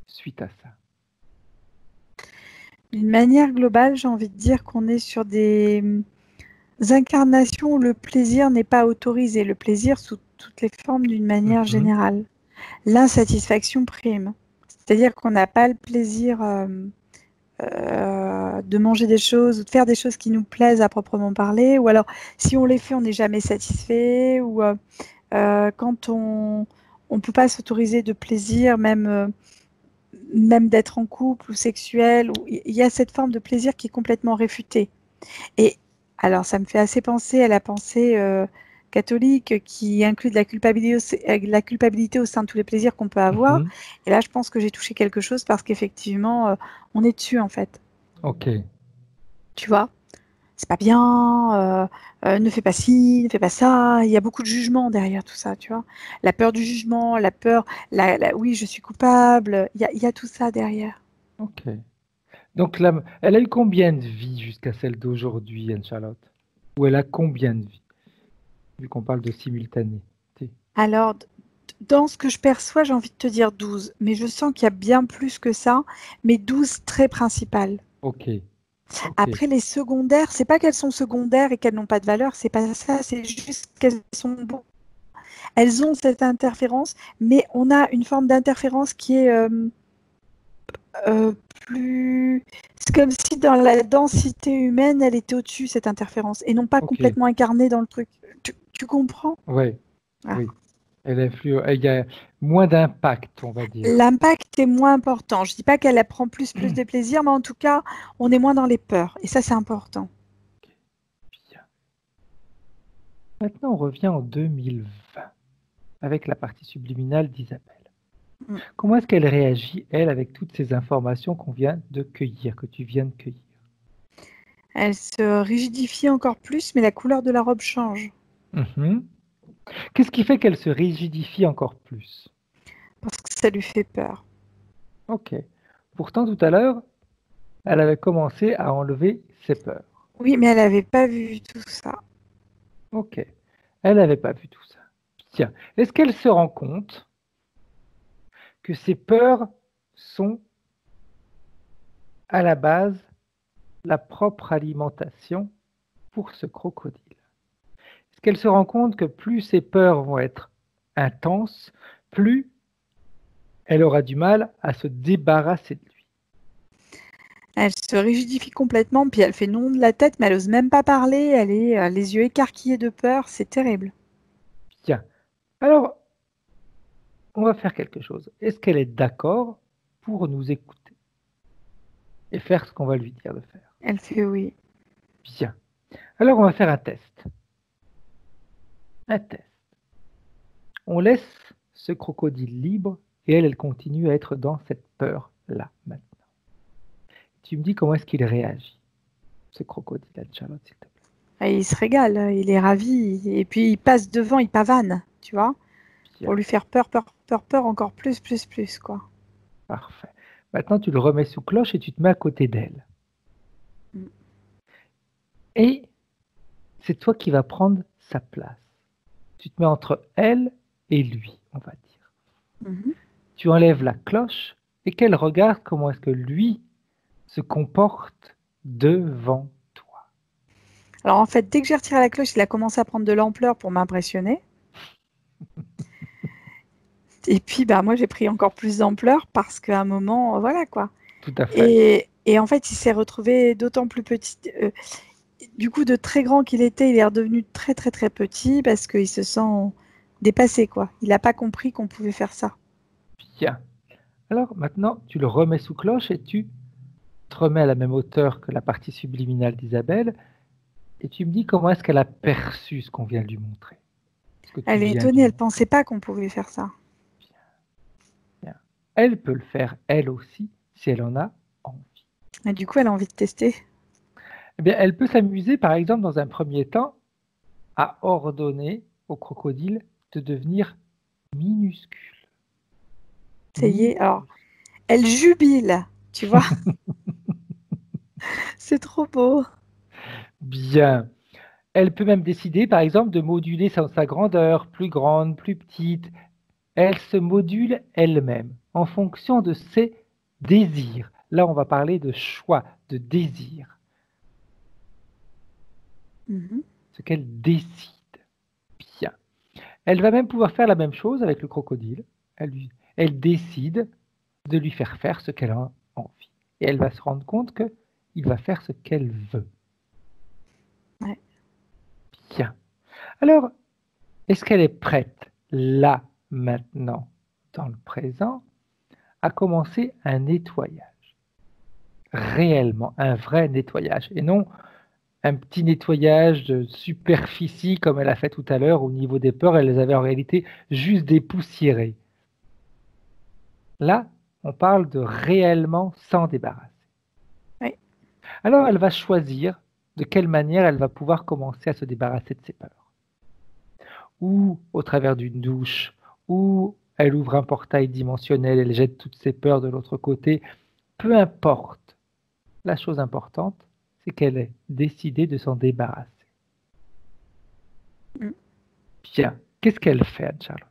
suite à ça? D'une manière globale, j'ai envie de dire qu'on est sur des incarnations où le plaisir n'est pas autorisé. Le plaisir sous toutes les formes d'une manière Mhm. générale. L'insatisfaction prime. C'est-à-dire qu'on n'a pas le plaisir de manger des choses ou de faire des choses qui nous plaisent à proprement parler, ou alors si on les fait, on n'est jamais satisfait, ou quand on ne peut pas s'autoriser de plaisir, même d'être en couple ou sexuel, il y a cette forme de plaisir qui est complètement réfutée. Et alors, ça me fait assez penser à la pensée catholique qui inclut de la culpabilité au sein de tous les plaisirs qu'on peut avoir. Mhm. Et là, je pense que j'ai touché quelque chose parce qu'effectivement, on est dessus en fait. Ok. Tu vois, c'est pas bien, ne fais pas ci, ne fais pas ça. Il y a beaucoup de jugement derrière tout ça, tu vois. La peur du jugement, la peur, oui, je suis coupable. Il y a tout ça derrière. Ok. Donc, elle a eu combien de vies jusqu'à celle d'aujourd'hui, Anne-Charlotte? Ou elle a combien de vies, vu qu'on parle de simultané? Alors, dans ce que je perçois, j'ai envie de te dire 12, mais je sens qu'il y a bien plus que ça, mais 12 très principales. Ok. Ok. Après, les secondaires, c'est pas qu'elles sont secondaires et qu'elles n'ont pas de valeur, c'est pas ça, c'est juste qu'elles sont bonnes. Elles ont cette interférence, mais on a une forme d'interférence qui est euh, plus... C'est comme si dans la densité humaine, elle était au-dessus, cette interférence, et non pas Ok. complètement incarnée dans le truc. Tu comprends? Ouais. Ah. Oui. Elle influe. Il y a moins d'impact, on va dire. L'impact est moins important. Je ne dis pas qu'elle prend plus de plaisir, mais en tout cas, on est moins dans les peurs. Et ça, c'est important. Ok. Bien. Maintenant, on revient en 2020 avec la partie subliminale d'Isabelle. Mm. Comment est-ce qu'elle réagit, elle, avec toutes ces informations qu'on vient de cueillir, que tu viens de cueillir? Elle se rigidifie encore plus, mais la couleur de la robe change. Mhm. Qu'est-ce qui fait qu'elle se rigidifie encore plus? Parce que ça lui fait peur. Ok. Pourtant, tout à l'heure, elle avait commencé à enlever ses peurs. Oui, mais elle n'avait pas vu tout ça. Ok. Elle n'avait pas vu tout ça. Tiens, est-ce qu'elle se rend compte que ses peurs sont à la base la propre alimentation pour ce crocodile? Est-ce qu'elle se rend compte que plus ses peurs vont être intenses, plus elle aura du mal à se débarrasser de lui? Elle se rigidifie complètement, puis elle fait non de la tête, mais elle ose même pas parler. Elle est les yeux écarquillés de peur. C'est terrible. Tiens, alors on va faire quelque chose. Est-ce qu'elle est d'accord pour nous écouter et faire ce qu'on va lui dire de faire? Elle fait oui. Bien. Alors on va faire un test. Un test. On laisse ce crocodile libre et elle continue à être dans cette peur-là maintenant. Tu me dis comment est-ce qu'il réagit, ce crocodile, Charlotte, s'il te plaît. Et il se régale, il est ravi. Et puis il passe devant, il pavane, tu vois, Bien, pour lui faire peur, peur, peur, peur, encore plus, quoi. parfait. Maintenant, tu le remets sous cloche et tu te mets à côté d'elle. Mm. Et c'est toi qui vas prendre sa place. Tu te mets entre elle et lui, on va dire. Mhm. Tu enlèves la cloche et qu'elle regarde comment est-ce que lui se comporte devant toi. Alors en fait, dès que j'ai retiré la cloche, il a commencé à prendre de l'ampleur pour m'impressionner. Et puis, bah, moi, j'ai pris encore plus d'ampleur parce qu'à un moment, voilà quoi. Tout à fait. Et en fait, il s'est retrouvé d'autant plus petit. Du coup, de très grand qu'il était, il est redevenu très, très, très petit parce qu'il se sent dépassé, quoi. Il n'a pas compris qu'on pouvait faire ça. Bien. Alors maintenant, tu le remets sous cloche et tu te remets à la même hauteur que la partie subliminale d'Isabelle et tu me dis comment est-ce qu'elle a perçu ce qu'on vient de lui montrer. Ce que tu Elle est viens de étonnée, lui elle montrer. pensait pas qu'on pouvait faire ça. Bien. Elle peut le faire elle aussi si elle en a envie. Et du coup, elle a envie de tester. Eh bien, elle peut s'amuser, par exemple, dans un premier temps, à ordonner au crocodile de devenir minuscule. Ça y est, alors, elle jubile, tu vois. C'est trop beau. Bien. Elle peut même décider, par exemple, de moduler sa grandeur, plus grande, plus petite. Elle se module elle-même en fonction de ses désirs. Là, on va parler de choix, de désir, Mhm. ce qu'elle décide. Bien. Elle va même pouvoir faire la même chose avec le crocodile. Elle décide de lui faire ce qu'elle a envie. Et elle va se rendre compte qu'il va faire ce qu'elle veut. Ouais. Bien. Alors, est-ce qu'elle est prête, là, maintenant, dans le présent, à commencer un nettoyage? Réellement, un vrai nettoyage. Et non un petit nettoyage de superficie comme elle a fait tout à l'heure au niveau des peurs. Elle les avait en réalité juste dépoussiérées. Là, on parle de réellement s'en débarrasser. Oui. Alors, elle va choisir de quelle manière elle va pouvoir commencer à se débarrasser de ses peurs. Ou au travers d'une douche, ou elle ouvre un portail dimensionnel, elle jette toutes ses peurs de l'autre côté. Peu importe. La chose importante, c'est qu'elle ait décidé de s'en débarrasser. Mm. Bien. Qu'est-ce qu'elle fait, Anne-Charlotte?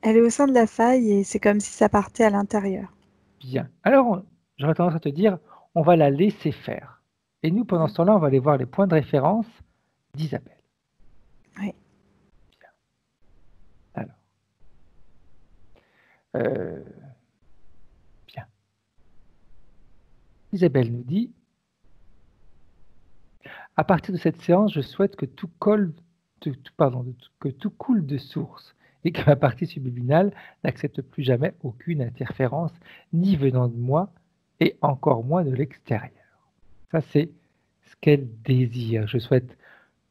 Elle est au sein de la faille et c'est comme si ça partait à l'intérieur. Bien. Alors, j'aurais tendance à te dire, on va la laisser faire. Et nous, pendant Mm. ce temps-là, on va aller voir les points de référence d'Isabelle. Oui. Alors, euh, bien. Isabelle nous dit, à partir de cette séance, je souhaite que que tout coule de source et que ma partie subliminale n'accepte plus jamais aucune interférence, ni venant de moi, et encore moins de l'extérieur. Ça, c'est ce qu'elle désire. Je souhaite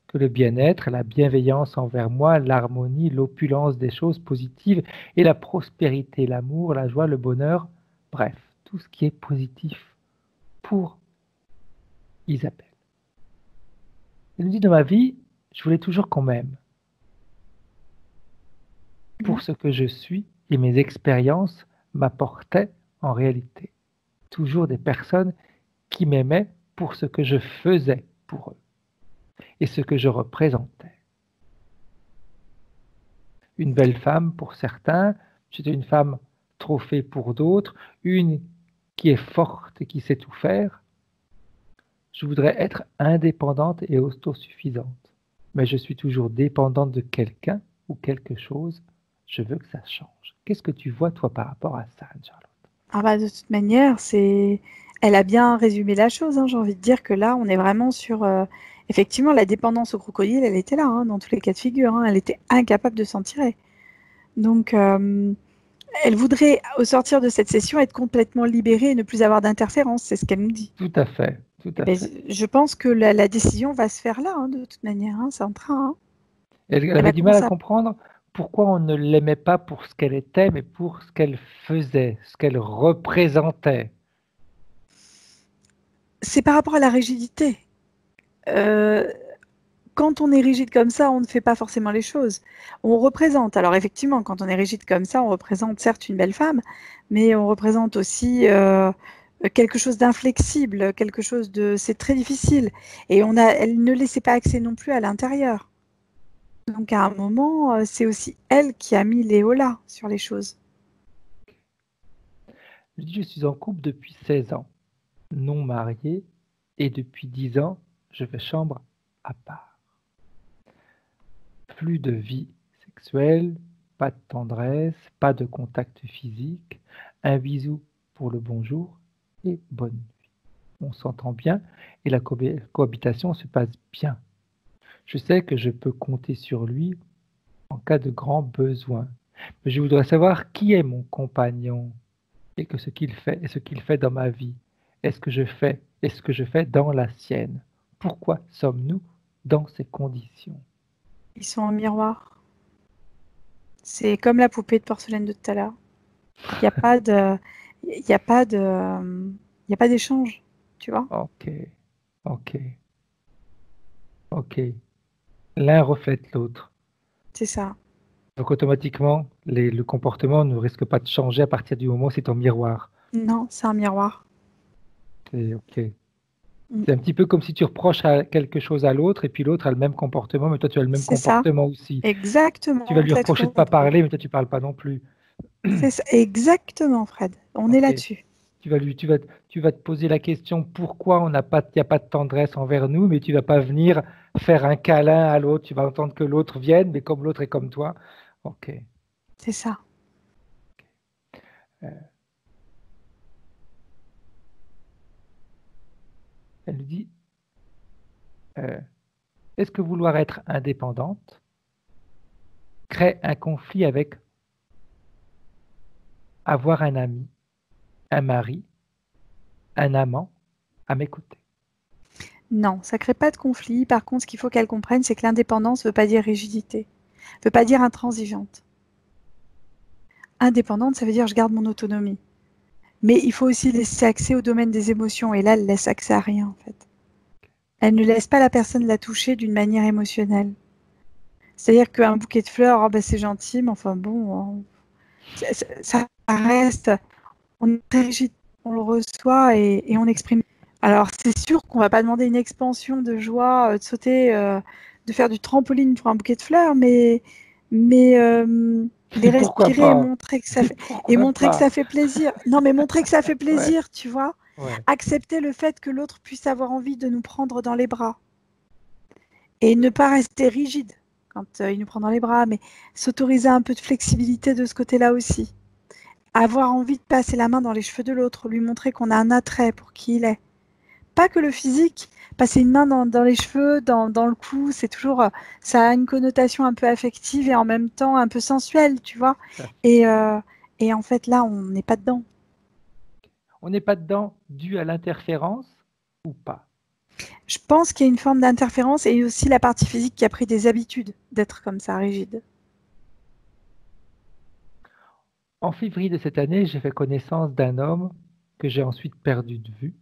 que le bien-être, la bienveillance envers moi, l'harmonie, l'opulence des choses positives et la prospérité, l'amour, la joie, le bonheur, bref, tout ce qui est positif pour Isabelle. Elle nous dit, dans ma vie, je voulais toujours qu'on m'aime pour ce que je suis, et mes expériences m'apportaient en réalité toujours des personnes qui m'aimaient pour ce que je faisais pour eux et ce que je représentais. Une belle femme pour certains, j'étais une femme trophée pour d'autres, une qui est forte et qui sait tout faire. Je voudrais être indépendante et autosuffisante, mais je suis toujours dépendante de quelqu'un ou quelque chose. Je veux que ça change. Qu'est-ce que tu vois, toi, par rapport à ça, Anne-Charlotte? Ah bah, de toute manière, elle a bien résumé la chose, hein. J'ai envie de dire que là, on est vraiment sur... Effectivement, la dépendance au crocodile, elle était là, hein, dans tous les cas de figure, hein. Elle était incapable de s'en tirer. Donc, elle voudrait, au sortir de cette session, être complètement libérée et ne plus avoir d'interférence. C'est ce qu'elle nous dit. Tout à fait, tout à fait. Je pense que la décision va se faire là, hein, de toute manière, hein. C'est en train, hein. Elle Elle avait va du mal à commencer à... comprendre pourquoi on ne l'aimait pas pour ce qu'elle était, mais pour ce qu'elle faisait, ce qu'elle représentait. C'est par rapport à la rigidité. Quand on est rigide comme ça, on ne fait pas forcément les choses. On représente. Alors effectivement, quand on est rigide comme ça, on représente certes une belle femme, mais on représente aussi quelque chose d'inflexible, quelque chose de... C'est très difficile. Et elle ne laissait pas accès non plus à l'intérieur. Donc à un moment, c'est aussi elle qui a mis les holà sur les choses. Je dis, je suis en couple depuis 16 ans, non marié, et depuis 10 ans, je fais chambre à part. Plus de vie sexuelle, pas de tendresse, pas de contact physique, un bisou pour le bonjour et bonne nuit. On s'entend bien et la cohabitation se passe bien. Je sais que je peux compter sur lui en cas de grand besoin. Mais je voudrais savoir qui est mon compagnon et ce qu'il fait dans ma vie. Est-ce que je fais dans la sienne? Pourquoi sommes-nous dans ces conditions? Ils sont en miroir. C'est comme la poupée de porcelaine de tout à l'heure. Il n'y a pas de... Il n'y a pas de... Il n'y a pas d'échange, tu vois. Ok, ok, ok. L'un reflète l'autre. C'est ça. Donc automatiquement, le comportement ne risque pas de changer à partir du moment où c'est en miroir. Non, c'est un miroir. Ok. C'est un petit peu comme si tu reproches quelque chose à l'autre et puis l'autre a le même comportement, mais toi tu as le même C'est ça. comportement aussi. Tu vas Exactement. lui Tu as tout reprocher de ne pas compris. parler, mais toi tu parles pas non plus. C'est ça. Exactement, Fred. On est Ok. là-dessus. Tu vas te poser la question pourquoi il n'y a pas de tendresse envers nous, mais tu vas pas venir faire un câlin à l'autre. Tu vas entendre que l'autre vienne, mais comme l'autre est comme toi. Ok. C'est ça. Euh, Elle dit euh, est-ce que vouloir être indépendante crée un conflit avec avoir un ami, un mari, un amant à mes côtés? Non, ça crée pas de conflit. Par contre, ce qu'il faut qu'elle comprenne, c'est que l'indépendance ne veut pas dire rigidité. Ne veut pas dire intransigeante. Indépendante, ça veut dire je garde mon autonomie. Mais il faut aussi laisser accès au domaine des émotions. Et là, elle laisse accès à rien, en fait. Elle ne laisse pas la personne la toucher d'une manière émotionnelle. C'est-à-dire qu'un bouquet de fleurs, oh ben c'est gentil, mais enfin bon, ça reste, on est très rigide, on le reçoit et on exprime. Alors c'est sûr qu'on va pas demander une expansion de joie, de sauter, de faire du trampoline pour un bouquet de fleurs, mais les Pourquoi respirer pas? et Pourquoi montrer que pas? ça fait plaisir. Non, mais montrer que ça fait Ouais, plaisir, tu vois. ouais. Accepter le fait que l'autre puisse avoir envie de nous prendre dans les bras et ne pas rester rigide quand il nous prend dans les bras, mais s'autoriser un peu de flexibilité de ce côté-là aussi. Avoir envie de passer la main dans les cheveux de l'autre, lui montrer qu'on a un attrait pour qui il est. Pas que le physique, passer une main dans les cheveux, dans le cou, c'est toujours, ça a une connotation un peu affective et en même temps un peu sensuelle, tu vois. Ça- Et en fait, là, on n'est pas dedans. On n'est pas dedans dû à l'interférence ou pas? Je pense qu'il y a une forme d'interférence et aussi la partie physique qui a pris des habitudes d'être comme ça, rigide. En février de cette année, j'ai fait connaissance d'un homme que j'ai ensuite perdu de vue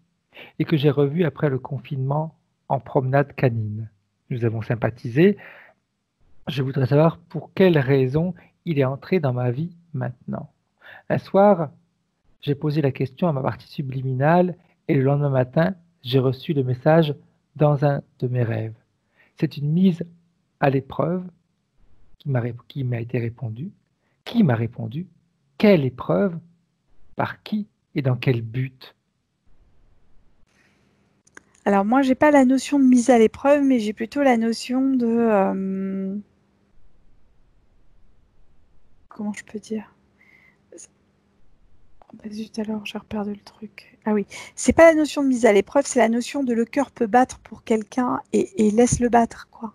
et que j'ai revu après le confinement en promenade canine. Nous avons sympathisé. Je voudrais savoir pour quelle raison il est entré dans ma vie maintenant. Un soir, j'ai posé la question à ma partie subliminale et le lendemain matin, j'ai reçu le message dans un de mes rêves. C'est une mise à l'épreuve qui m'a été répondue. Qui m'a répondu? Quelle épreuve? Par qui et dans quel but? Alors moi, j'ai pas la notion de mise à l'épreuve, mais j'ai plutôt la notion de... comment je peux dire? Bah, zut alors, j'ai perdu le truc. Ah oui, c'est pas la notion de mise à l'épreuve, c'est la notion de le cœur peut battre pour quelqu'un et laisse le battre, quoi.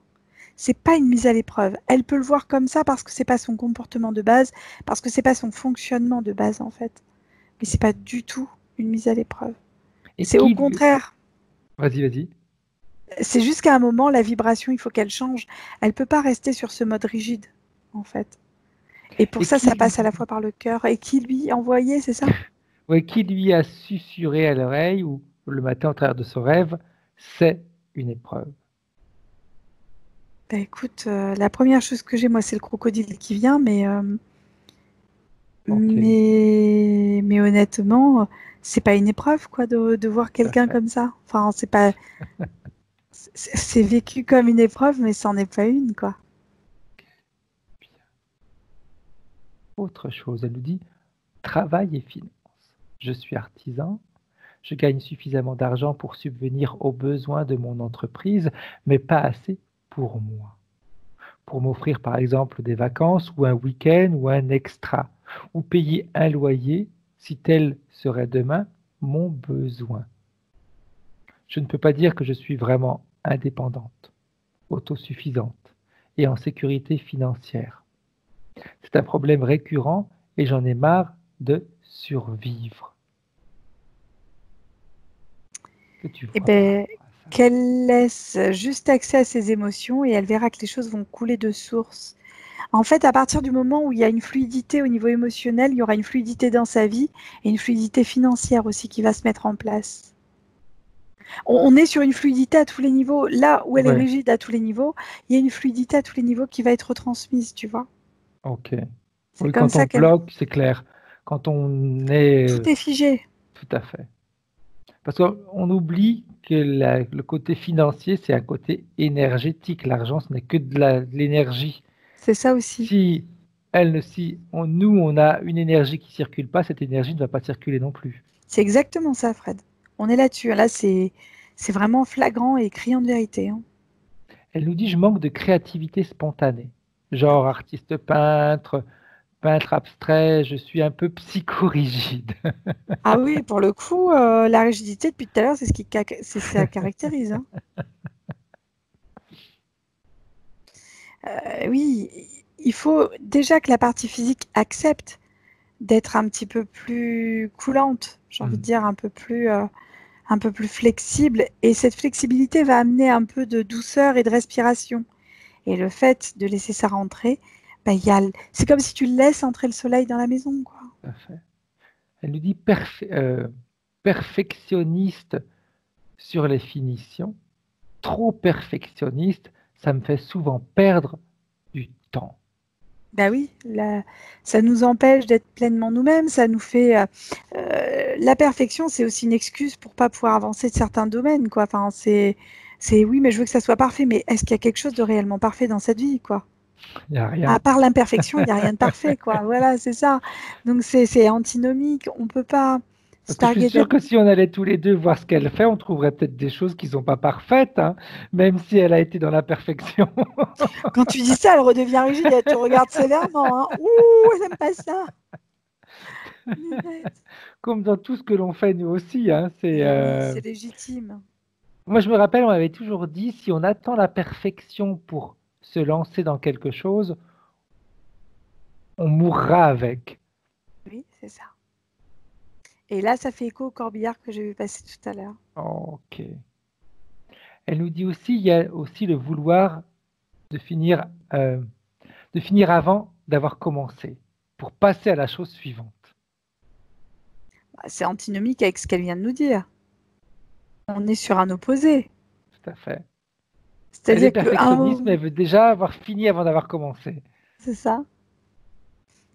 C'est pas une mise à l'épreuve. Elle peut le voir comme ça parce que c'est pas son comportement de base, parce que c'est pas son fonctionnement de base en fait. Mais c'est pas du tout une mise à l'épreuve. Et C'est au qui... contraire. Vas-y, vas-y. C'est juste qu'à un moment, la vibration, il faut qu'elle change. Elle peut pas rester sur ce mode rigide, en fait. Et pour Et ça, qui ça lui... passe à la fois par le cœur. Et qui lui envoyait, c'est ça? Ouais, qui lui a susurré à l'oreille ou le matin au travers de son rêve, c'est une épreuve. Bah écoute, la première chose que j'ai, moi, c'est le crocodile qui vient, Ok, mais honnêtement, c'est pas une épreuve, quoi, de voir tout à quelqu'un fait. comme ça. Enfin, c'est pas, c'est vécu comme une épreuve, mais c'en est pas une, quoi. Bien. Autre chose, elle nous dit travail et finances. Je suis artisan, je gagne suffisamment d'argent pour subvenir aux besoins de mon entreprise, mais pas assez pour moi. Pour m'offrir par exemple des vacances ou un week-end ou un extra, ou payer un loyer si tel serait demain mon besoin. Je ne peux pas dire que je suis vraiment indépendante, autosuffisante et en sécurité financière. C'est un problème récurrent et j'en ai marre de survivre. Que tu Eh vois par ben, rapport à ça. qu'elle laisse juste accès à ses émotions et elle verra que les choses vont couler de source. En fait, à partir du moment où il y a une fluidité au niveau émotionnel, il y aura une fluidité dans sa vie et une fluidité financière aussi qui va se mettre en place. On est sur une fluidité à tous les niveaux. Là où elle est Ouais, rigide à tous les niveaux, il y a une fluidité à tous les niveaux qui va être retransmise, tu vois. ok. C'est Oui, comme quand on ça qu'elle... bloque, c'est clair. Quand on est... Tout est figé. tout à fait. Parce qu'on oublie que le côté financier, c'est un côté énergétique. L'argent, ce n'est que de l'énergie. C'est ça aussi. Si nous, on a une énergie qui circule pas, cette énergie ne va pas circuler non plus. C'est exactement ça, Fred. On est là-dessus. Là, c'est vraiment flagrant et criant de vérité, hein. Elle nous dit, je manque de créativité spontanée. Genre artiste peintre, peintre abstrait, je suis un peu psychorigide. Ah oui, pour le coup, la rigidité, depuis tout à l'heure, c'est c'est ça caractérise, hein. Oui, il faut déjà que la partie physique accepte d'être un petit peu plus coulante, j'ai envie de Hmm, dire un peu plus flexible. Et cette flexibilité va amener un peu de douceur et de respiration. Et le fait de laisser ça rentrer, bah, c'est comme si tu laisses entrer le soleil dans la maison, quoi. tout à fait. Elle nous dit perfectionniste sur les finitions. Trop perfectionniste, ça me fait souvent perdre du temps. Bah oui, ça nous empêche d'être pleinement nous-mêmes, ça nous fait... la perfection, c'est aussi une excuse pour pas pouvoir avancer de certains domaines, quoi. Enfin, oui, mais je veux que ça soit parfait, mais est-ce qu'il y a quelque chose de réellement parfait dans cette vie, quoi? Il n'y a À rien. part l'imperfection, il n'y a rien de parfait, quoi. Voilà, c'est ça. Donc c'est antinomique, on peut pas se Parce que je suis targuer sûr que si on allait tous les deux voir ce qu'elle fait, on trouverait peut-être des choses qui ne sont pas parfaites, hein, même si elle a été dans la perfection. Quand tu dis ça, elle redevient rigide et elle te regarde sévèrement, hein. Ouh, elle n'aime pas ça. Lunette. Comme dans tout ce que l'on fait nous aussi. Hein, Mais oui, c'est légitime. moi, je me rappelle, on m'avait toujours dit, si on attend la perfection pour se lancer dans quelque chose, on mourra avec. Oui, c'est ça. Et là, ça fait écho au corbillard que j'ai vu passer tout à l'heure. Ok. Elle nous dit aussi, il y a aussi le vouloir de finir avant d'avoir commencé, pour passer à la chose suivante. C'est antinomique avec ce qu'elle vient de nous dire. On est sur un opposé. Tout à fait. Elle est C'est-à-dire perfectionniste, mais elle veut déjà avoir fini avant d'avoir commencé. C'est ça.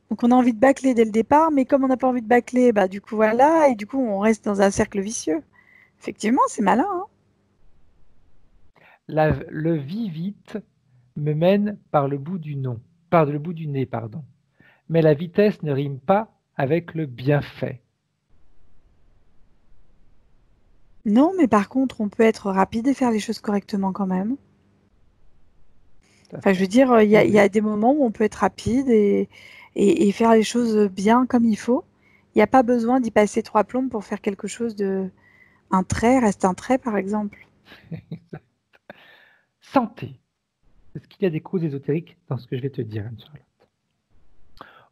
Donc on a envie de bâcler dès le départ, mais comme on n'a pas envie de bâcler, bah du coup voilà, et du coup on reste dans un cercle vicieux. Effectivement, c'est malin, hein. Le vite me mène par le bout du nez, pardon. Mais la vitesse ne rime pas avec le bienfait. Non, mais par contre, on peut être rapide et faire les choses correctement quand même. Enfin, je veux dire, il y a des moments où on peut être rapide et faire les choses bien comme il faut. Il n'y a pas besoin d'y passer 3 plombes pour faire quelque chose de... Un trait reste un trait, par exemple. Santé. Est-ce qu'il y a des causes ésotériques dans ce que je vais te dire, Anne-Charlotte?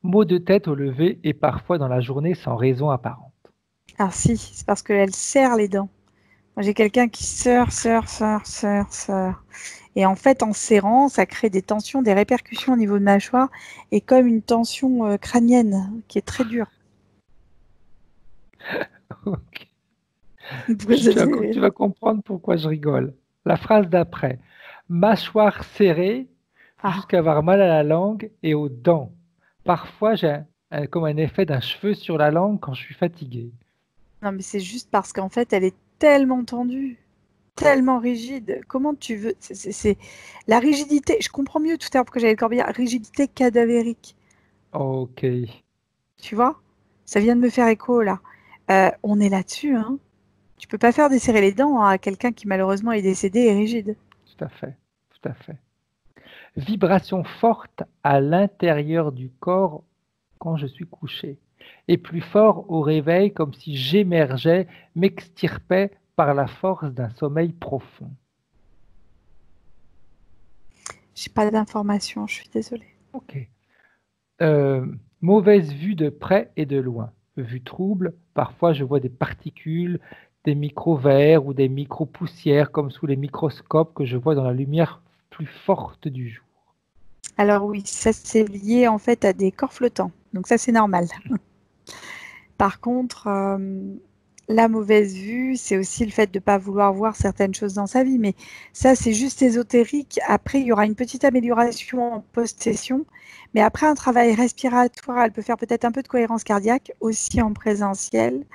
Maux de tête au lever et parfois dans la journée sans raison apparente. Ah si, c'est parce qu'elle serre les dents. Moi, j'ai quelqu'un qui serre. Et en fait, en serrant, ça crée des tensions, des répercussions au niveau de mâchoire et comme une tension crânienne qui est très dure. Ok. Pourquoi ça te fait Tu rire? vas comprendre pourquoi je rigole. La phrase d'après. Mâchoire serrée Ah, jusqu'à avoir mal à la langue et aux dents. Parfois, j'ai comme un effet d'un cheveu sur la langue quand je suis fatigué. non, mais c'est juste parce qu'en fait, elle est tellement tendue, tellement rigide. Comment tu veux c'est la rigidité. Je comprends mieux tout à l'heure pourquoi j'avais le corbillard. Rigidité cadavérique. Ok, Tu vois? Ça vient de me faire écho là. On est là-dessus, hein. Tu peux pas faire desserrer les dents à quelqu'un qui malheureusement est décédé et rigide. tout à fait, tout à fait. Vibration forte à l'intérieur du corps quand je suis couché, et plus fort au réveil comme si j'émergeais, m'extirpais par la force d'un sommeil profond. J'ai pas d'informations, je suis désolée. Ok. Euh, Mauvaise vue de près et de loin. Vue trouble, parfois je vois des particules, des micro-verres ou des micro-poussières comme sous les microscopes que je vois dans la lumière plus forte du jour. Alors oui, ça c'est lié en fait à des corps flottants. Donc ça c'est normal. Par contre, la mauvaise vue, c'est aussi le fait de ne pas vouloir voir certaines choses dans sa vie. Mais ça, c'est juste ésotérique. Après, il y aura une petite amélioration en post-session. Mais après, un travail respiratoire, elle peut faire peut-être un peu de cohérence cardiaque aussi en présentiel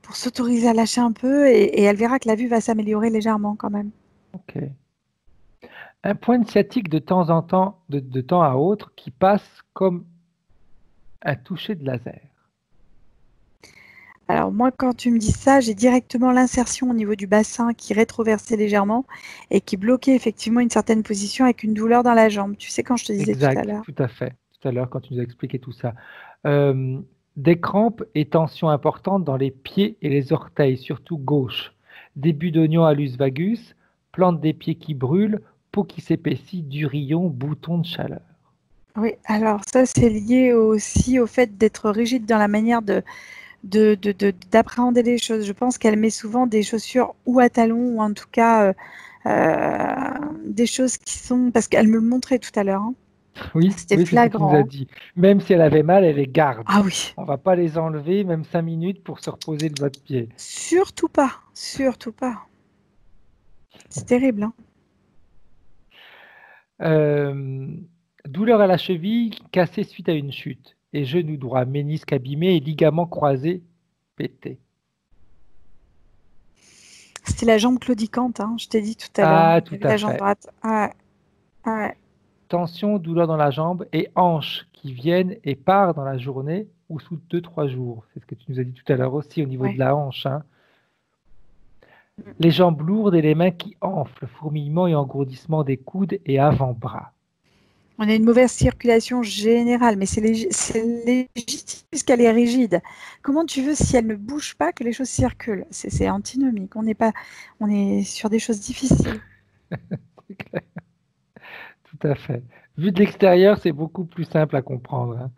pour s'autoriser à lâcher un peu et elle verra que la vue va s'améliorer légèrement quand même. Ok. Un point de sciatique de temps en temps, de temps à autre, qui passe comme un toucher de laser. Alors moi, quand tu me dis ça, j'ai directement l'insertion au niveau du bassin qui rétroversait légèrement et qui bloquait effectivement une certaine position avec une douleur dans la jambe. Tu sais, quand je te disais tout à Exact, l'heure. tout à fait. Tout à l'heure, quand tu nous as expliqué tout ça. Euh, des crampes et tensions importantes dans les pieds et les orteils, surtout gauche. Début d'oignon alus vagus, plante des pieds qui brûlent, peau qui s'épaissit, durillon, bouton de chaleur. Oui, alors ça, c'est lié aussi au fait d'être rigide dans la manière d'appréhender les choses. Je pense qu'elle met souvent des chaussures ou à talons ou en tout cas des choses qui sont... Parce qu'elle me le montrait tout à l'heure, hein. Oui, C'était oui, c'est ce que tu nous as flagrant, hein. dit. Même si elle avait mal, elle les garde. Ah oui, On va pas les enlever, même 5 minutes pour se reposer de votre pied. surtout pas, surtout pas. C'est terrible, hein. Euh, Douleur à la cheville cassée suite à une chute. Et genou droit, ménisque abîmé et ligaments croisés pétés. C'était la jambe claudicante, hein, je t'ai dit tout à l'heure. Ah, Il y tout avait à la jambe fait. droite. Ouais, ouais. Tension, douleur dans la jambe et hanches qui viennent et partent dans la journée ou sous 2, 3 jours. C'est ce que tu nous as dit tout à l'heure aussi au niveau de Ouais. la hanche, hein. Les jambes lourdes et les mains qui enflent, fourmillement et engourdissement des coudes et avant-bras. On a une mauvaise circulation générale, mais c'est légitime puisqu'elle est rigide. Comment tu veux, si elle ne bouge pas, que les choses circulent? C'est antinomique. On est sur des choses difficiles. C'est clair, tout à fait. Vu de l'extérieur, c'est beaucoup plus simple à comprendre, hein.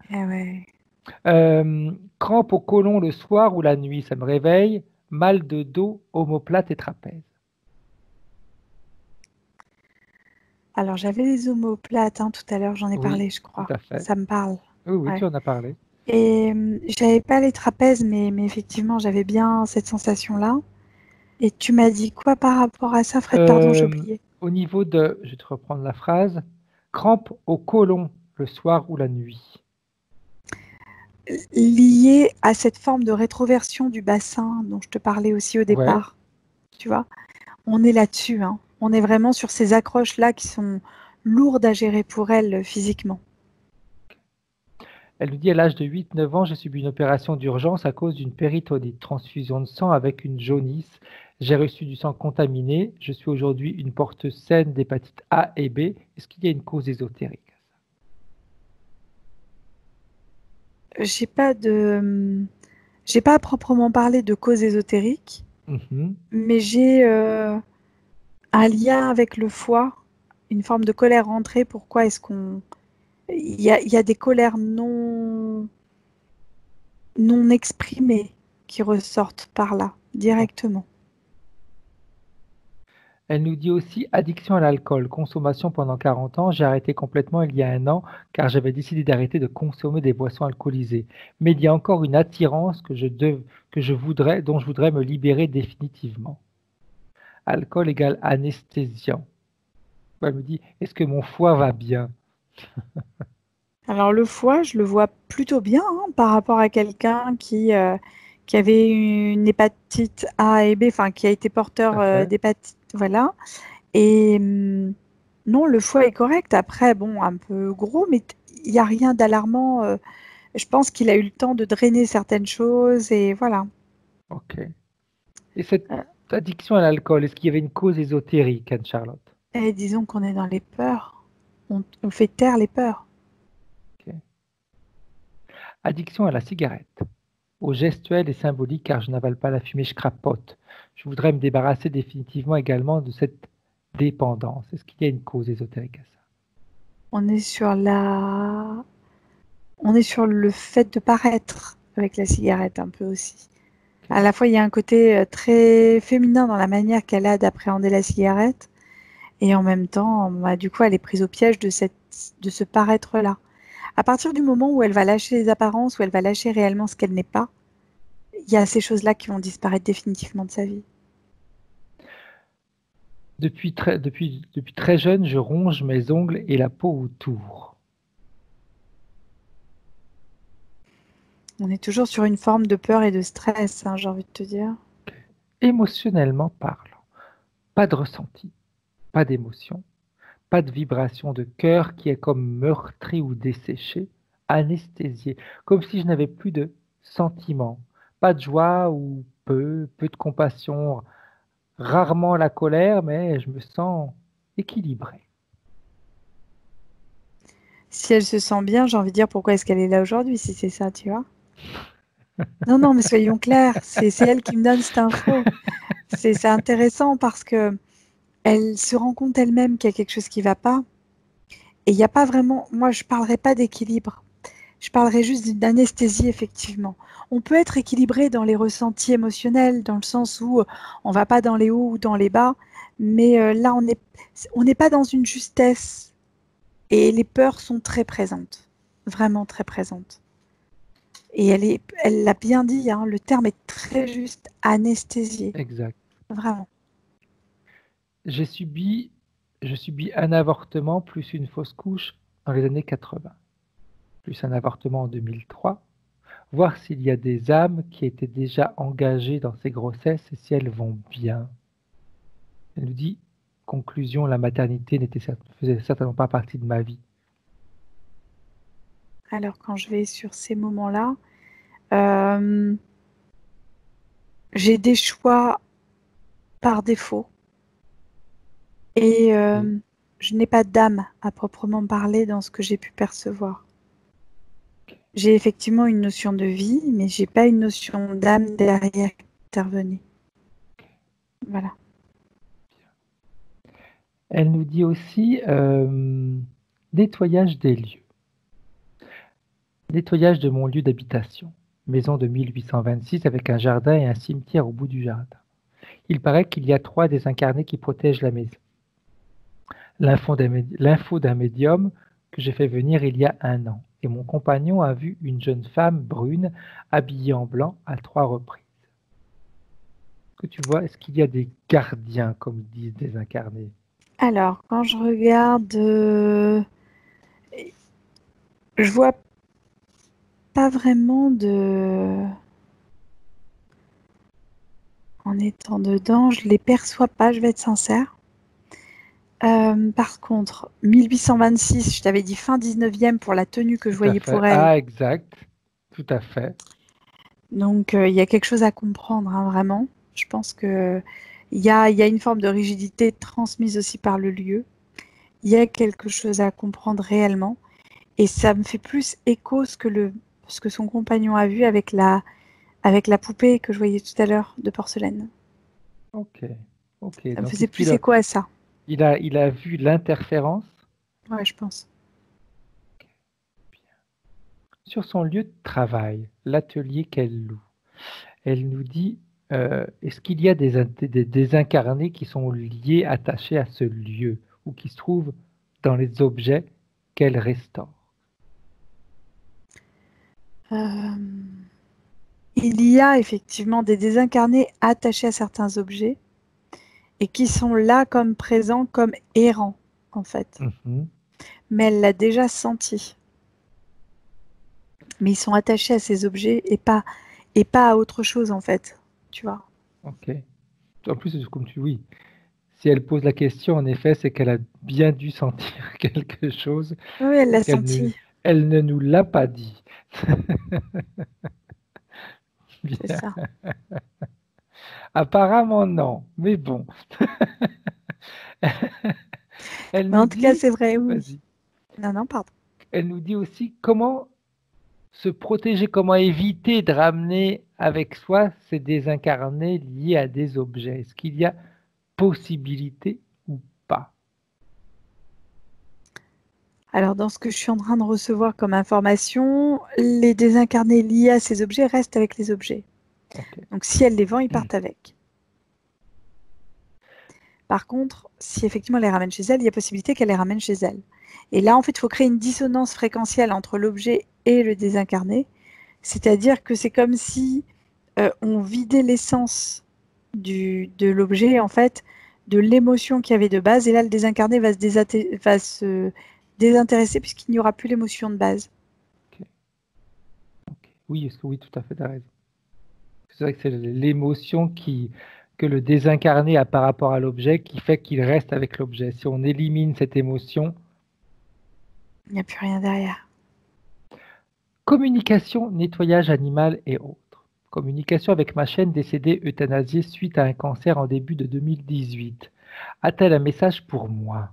Eh ouais. Crampes au côlon le soir ou la nuit, ça me réveille. Mal de dos, omoplate et trapèze. Alors, j'avais les omoplates tout à l'heure, j'en ai Oui, parlé, je tout crois. à fait. Ça me parle. Oui, oui, tu Ouais. en as parlé. Et j'avais pas les trapèzes, mais effectivement, j'avais bien cette sensation-là. Et tu m'as dit quoi par rapport à ça, Fred? Pardon, j'ai Euh, oublié. Au niveau de, je vais te reprendre la phrase, crampe au côlon le soir ou la nuit. Lié à cette forme de rétroversion du bassin dont je te parlais aussi au Ouais. départ, tu vois, on est là-dessus, hein. On est vraiment sur ces accroches-là qui sont lourdes à gérer pour elle physiquement. Elle nous dit à l'âge de 8-9 ans, j'ai subi une opération d'urgence à cause d'une péritonite, transfusion de sang avec une jaunisse. J'ai reçu du sang contaminé. Je suis aujourd'hui une porteuse saine d'hépatite A et B. Est-ce qu'il y a une cause ésotérique? J'ai pas de, j'ai pas à proprement parler de cause ésotérique, Mhm. mais j'ai un lien avec le foie, une forme de colère rentrée. Pourquoi est-ce qu'on... il y a des colères non exprimées qui ressortent par là, Ok. directement. Elle nous dit aussi addiction à l'alcool, consommation pendant 40 ans. J'ai arrêté complètement il y a un an car j'avais décidé d'arrêter de consommer des boissons alcoolisées. Mais il y a encore une attirance dont je voudrais me libérer définitivement. Alcool égale anesthésiant. Elle me dit, est-ce que mon foie va bien? Alors le foie, je le vois plutôt bien par rapport à quelqu'un qui avait une hépatite A et B, enfin qui a été Tout porteur à fait. d'hépatite, voilà. Et non, le foie est correct. Après, bon, un peu gros, mais il n'y a rien d'alarmant. Je pense qu'il a eu le temps de drainer certaines choses et voilà. Ok. Et cette Euh, addiction à l'alcool, est-ce qu'il y avait une cause ésotérique, Anne-Charlotte? et disons qu'on est dans les peurs. On fait taire les peurs. Ok. Addiction à la cigarette, au gestuel et symbolique car je n'avale pas la fumée, je crapote. Je voudrais me débarrasser définitivement également de cette dépendance. Est-ce qu'il y a une cause ésotérique à ça? On est sur on est sur le fait de paraître avec la cigarette un peu aussi. Ok. À la fois, il y a un côté très féminin dans la manière qu'elle a d'appréhender la cigarette, et en même temps, bah, du coup, elle est prise au piège de ce paraître-là. À partir du moment où elle va lâcher les apparences, où elle va lâcher réellement ce qu'elle n'est pas, il y a ces choses-là qui vont disparaître définitivement de sa vie. Depuis très jeune, je ronge mes ongles et la peau autour. On est toujours sur une forme de peur et de stress, j'ai envie de te dire. Émotionnellement parlant, pas de ressenti, pas d'émotion, pas de vibration de cœur qui est comme meurtri ou desséché, anesthésié, comme si je n'avais plus de sentiments, pas de joie ou peu de compassion, rarement la colère, mais je me sens équilibré. Si elle se sent bien, j'ai envie de dire pourquoi est-ce qu'elle est là aujourd'hui, si c'est ça, tu vois. Non, non, mais soyons clairs, c'est elle qui me donne cette info. C'est intéressant parce que elle se rend compte elle-même qu'il y a quelque chose qui ne va pas. Et il n'y a pas vraiment, moi je ne parlerai pas d'équilibre, je parlerai juste d'anesthésie effectivement. On peut être équilibré dans les ressentis émotionnels, dans le sens où on ne va pas dans les hauts ou dans les bas, mais là on n'est pas dans une justesse et les peurs sont très présentes, vraiment très présentes. Et elle l'a bien dit, le terme est très juste, anesthésié, Exact. vraiment. J'ai subi, je subis un avortement plus une fausse couche dans les années 80, plus un avortement en 2003, voir s'il y a des âmes qui étaient déjà engagées dans ces grossesses et si elles vont bien. Elle nous dit, conclusion, la maternité faisait certainement pas partie de ma vie. Alors quand je vais sur ces moments-là, euh, j'ai des choix par défaut et Ok. je n'ai pas d'âme à proprement parler dans ce que j'ai pu percevoir. J'ai effectivement une notion de vie, mais j'ai pas une notion d'âme derrière qui est intervenue. Voilà. Elle nous dit aussi nettoyage des lieux. Nettoyage de mon lieu d'habitation. Maison de 1826 avec un jardin et un cimetière au bout du jardin. Il paraît qu'il y a 3 désincarnés qui protègent la maison. l'info d'un médium que j'ai fait venir il y a 1 an. Et mon compagnon a vu une jeune femme brune habillée en blanc à 3 reprises. Que tu vois, est-ce qu'il y a des gardiens, comme ils disent, des incarnés? Alors, quand je regarde, je vois pas vraiment de... En étant dedans, je les perçois pas, je vais être sincère. Par contre, 1826, je t'avais dit fin 19e pour la tenue que je Tout à voyais fait. pour elle. Ah, exact. Tout à fait. Donc, il y a quelque chose à comprendre, hein, vraiment. Je pense que il y a une forme de rigidité transmise aussi par le lieu. Il y a quelque chose à comprendre réellement. Et ça me fait plus écho ce que son compagnon a vu avec la poupée que je voyais tout à l'heure de porcelaine. Ok. Ok. Ça me Donc faisait ici, plus écho à ça. il a vu l'interférence. Ouais, je pense. Sur son lieu de travail, l'atelier qu'elle loue, elle nous dit, est-ce qu'il y a des incarnés qui sont liés, attachés à ce lieu, ou qui se trouvent dans les objets qu'elle restaure? Euh, il y a effectivement des désincarnés attachés à certains objets et qui sont là comme présents, comme errants, en fait. Mhm. Mais elle l'a déjà senti. Mais ils sont attachés à ces objets et pas à autre chose, en fait. Tu vois. Ok. En plus, comme tu oui, si elle pose la question, en effet, c'est qu'elle a bien dû sentir quelque chose Oui, elle et l'a senti. elle ne nous l'a pas dit. C'est Bien. ça. Apparemment, non. Mais bon. Elle Mais nous en tout cas, dit, c'est vrai, oui. vas-y. Non, non, pardon. Elle nous dit aussi comment se protéger, comment éviter de ramener avec soi ces désincarnés liés à des objets. Est-ce qu'il y a possibilité ou pas? Alors, dans ce que je suis en train de recevoir comme information, les désincarnés liés à ces objets restent avec les objets. Ok. Donc, si elle les vend, ils partent avec. Par contre, si effectivement elle les ramène chez elle, il y a possibilité qu'elle les ramène chez elle. Et là, en fait, il faut créer une dissonance fréquentielle entre l'objet et le désincarné. C'est-à-dire que c'est comme si on vidait l'essence de l'objet, en fait, de l'émotion qu'il y avait de base. Et là, le désincarné va se désintéresser puisqu'il n'y aura plus l'émotion de base. Ok. Ok. Oui, est-ce que oui, tout à fait, tu as raison. C'est vrai que c'est l'émotion que le désincarné a par rapport à l'objet qui fait qu'il reste avec l'objet. Si on élimine cette émotion, Il n'y a plus rien derrière. communication, nettoyage animal et autres. Communication avec ma chienne décédée euthanasiée suite à un cancer en début de 2018. A-t-elle un message pour moi?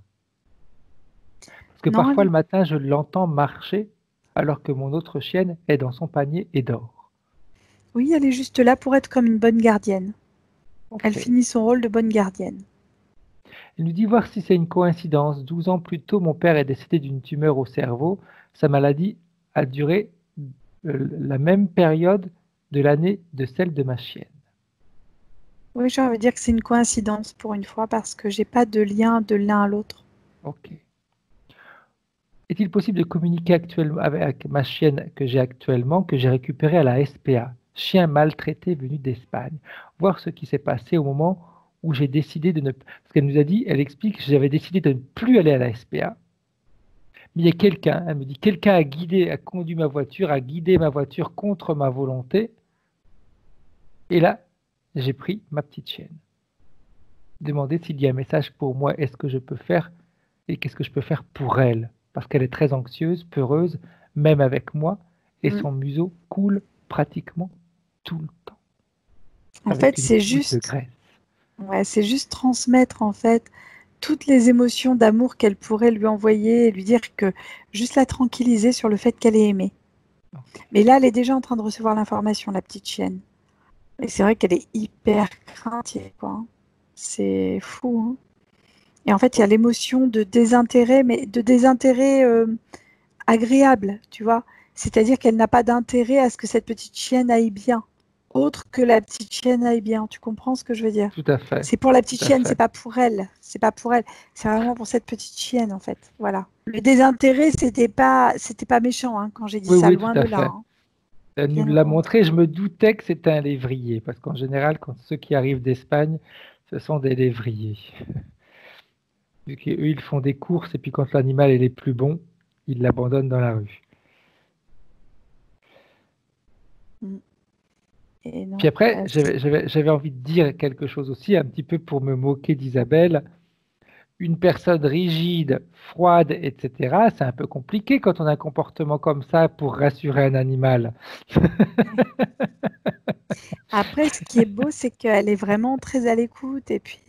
Parce que Non, parfois le matin, je l'entends marcher alors que mon autre chienne est dans son panier et dort. oui, elle est juste là pour être comme une bonne gardienne. Elle Ok. finit son rôle de bonne gardienne. Il nous dit voir si c'est une coïncidence. 12 ans plus tôt, mon père est décédé d'une tumeur au cerveau. Sa maladie a duré la même période de l'année de celle de ma chienne. Oui, j'ai envie de dire que c'est une coïncidence pour une fois parce que j'ai pas de lien de l'un à l'autre. Ok. Est-il possible de communiquer actuellement avec ma chienne que j'ai actuellement, que j'ai récupérée à la SPA, chien maltraité venu d'Espagne, voir ce qui s'est passé au moment où j'ai décidé de ne... Parce qu'elle nous a dit, elle explique que j'avais décidé de ne plus aller à la SPA. Mais il y a quelqu'un, elle me dit, quelqu'un a guidé, a conduit ma voiture, a guidé ma voiture contre ma volonté. Et là, j'ai pris ma petite chienne. Demander s'il y a un message pour moi, est-ce que je peux faire et qu'est-ce que je peux faire pour elle? Parce qu'elle est très anxieuse, peureuse, même avec moi, et Mm. son museau coule pratiquement tout le temps, En fait, avec une petite goutte de graisse. ouais, c'est juste transmettre en fait toutes les émotions d'amour qu'elle pourrait lui envoyer et lui dire que juste la tranquilliser sur le fait qu'elle est aimée. Ok. Mais là, elle est déjà en train de recevoir l'information, la petite chienne. Et c'est vrai qu'elle est hyper craintive, quoi, hein. C'est fou, hein. Et en fait, il y a l'émotion de désintérêt, mais de désintérêt agréable, tu vois. C'est-à-dire qu'elle n'a pas d'intérêt à ce que cette petite chienne aille bien. autre que la petite chienne aille bien. Tu comprends ce que je veux dire? Tout à fait, C'est pour la tout petite à chienne, c'est fait. pas pour elle. C'est pas pour elle. C'est vraiment pour cette petite chienne, en fait. Voilà. Le désintérêt, c'était pas méchant, hein, quand j'ai dit Oui, ça, oui, tout loin à de là, fait. hein. Elle nous Bien au l'a montré, je contraire. me doutais que c'était un lévrier, parce qu'en général, quand ceux qui arrivent d'Espagne, ce sont des lévriers. Vu qu'eux, ils font des courses, et puis quand l'animal est plus bon, ils l'abandonnent dans la rue. Mm. Et Puis non, après, j'avais envie de dire quelque chose aussi, un petit peu pour me moquer d'Isabelle. Une personne rigide, froide, etc., c'est un peu compliqué quand on a un comportement comme ça pour rassurer un animal. après, ce qui est beau, c'est qu'elle est vraiment très à l'écoute et puis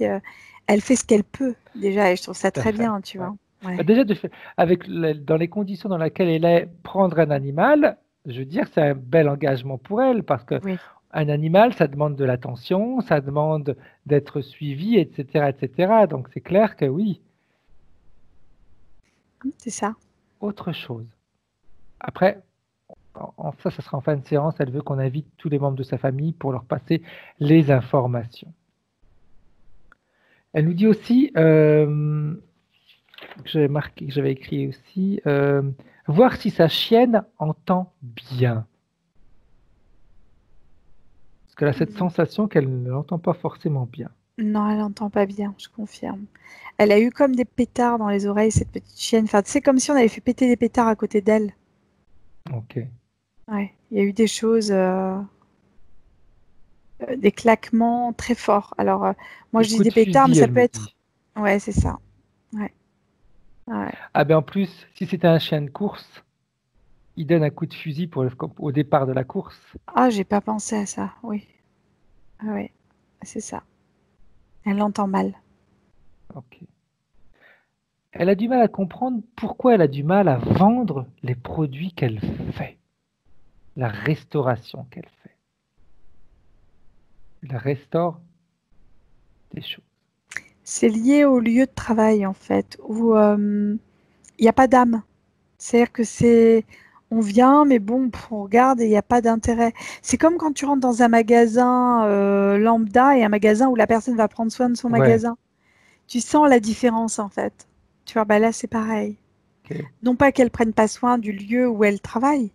elle fait ce qu'elle peut déjà et je trouve ça Tout à très fait. bien, tu Ouais. vois. Bah, Ouais. déjà, dans les conditions dans lesquelles elle est, prendre un animal, je veux dire, c'est un bel engagement pour elle, parce que Oui, un animal, ça demande de l'attention, ça demande d'être suivi, etc., etc. Donc c'est clair que oui. c'est ça. Autre chose. Après, ça sera en fin de séance. Elle veut qu'on invite tous les membres de sa famille pour leur passer les informations. Elle nous dit aussi, que j'avais marqué, que j'avais écrit aussi, voir si sa chienne entend bien. Parce qu'elle a cette Mm. sensation qu'elle ne l'entend pas forcément bien. Non, elle n'entend pas bien, je confirme. Elle a eu comme des pétards dans les oreilles, cette petite chienne. Enfin, c'est comme si on avait fait péter des pétards à côté d'elle. Ok. Ouais, il y a eu des choses, des claquements très forts. Alors, moi, Des je dis coups des de pétards, mais fusil, ça elle peut me être. dit. Ouais, c'est ça. Ouais, ouais. Ah ben en plus, si c'était un chien de course, il donne un coup de fusil au départ de la course. Ah, j'ai pas pensé à ça. Oui, ah ouais, c'est ça. Elle l'entend mal. Ok. Elle a du mal à comprendre pourquoi elle a du mal à vendre les produits qu'elle fait, la restauration qu'elle fait. Elle restaure des choses. C'est lié au lieu de travail, en fait, où il n'y a pas d'âme. C'est-à-dire que c'est. On vient, mais bon, on regarde et il n'y a pas d'intérêt. C'est comme quand tu rentres dans un magasin lambda et un magasin où la personne va prendre soin de son Ouais, magasin. Tu sens la différence, en fait. Tu vois, bah là, c'est pareil. ok, Non pas qu'elle prenne pas soin du lieu où elle travaille,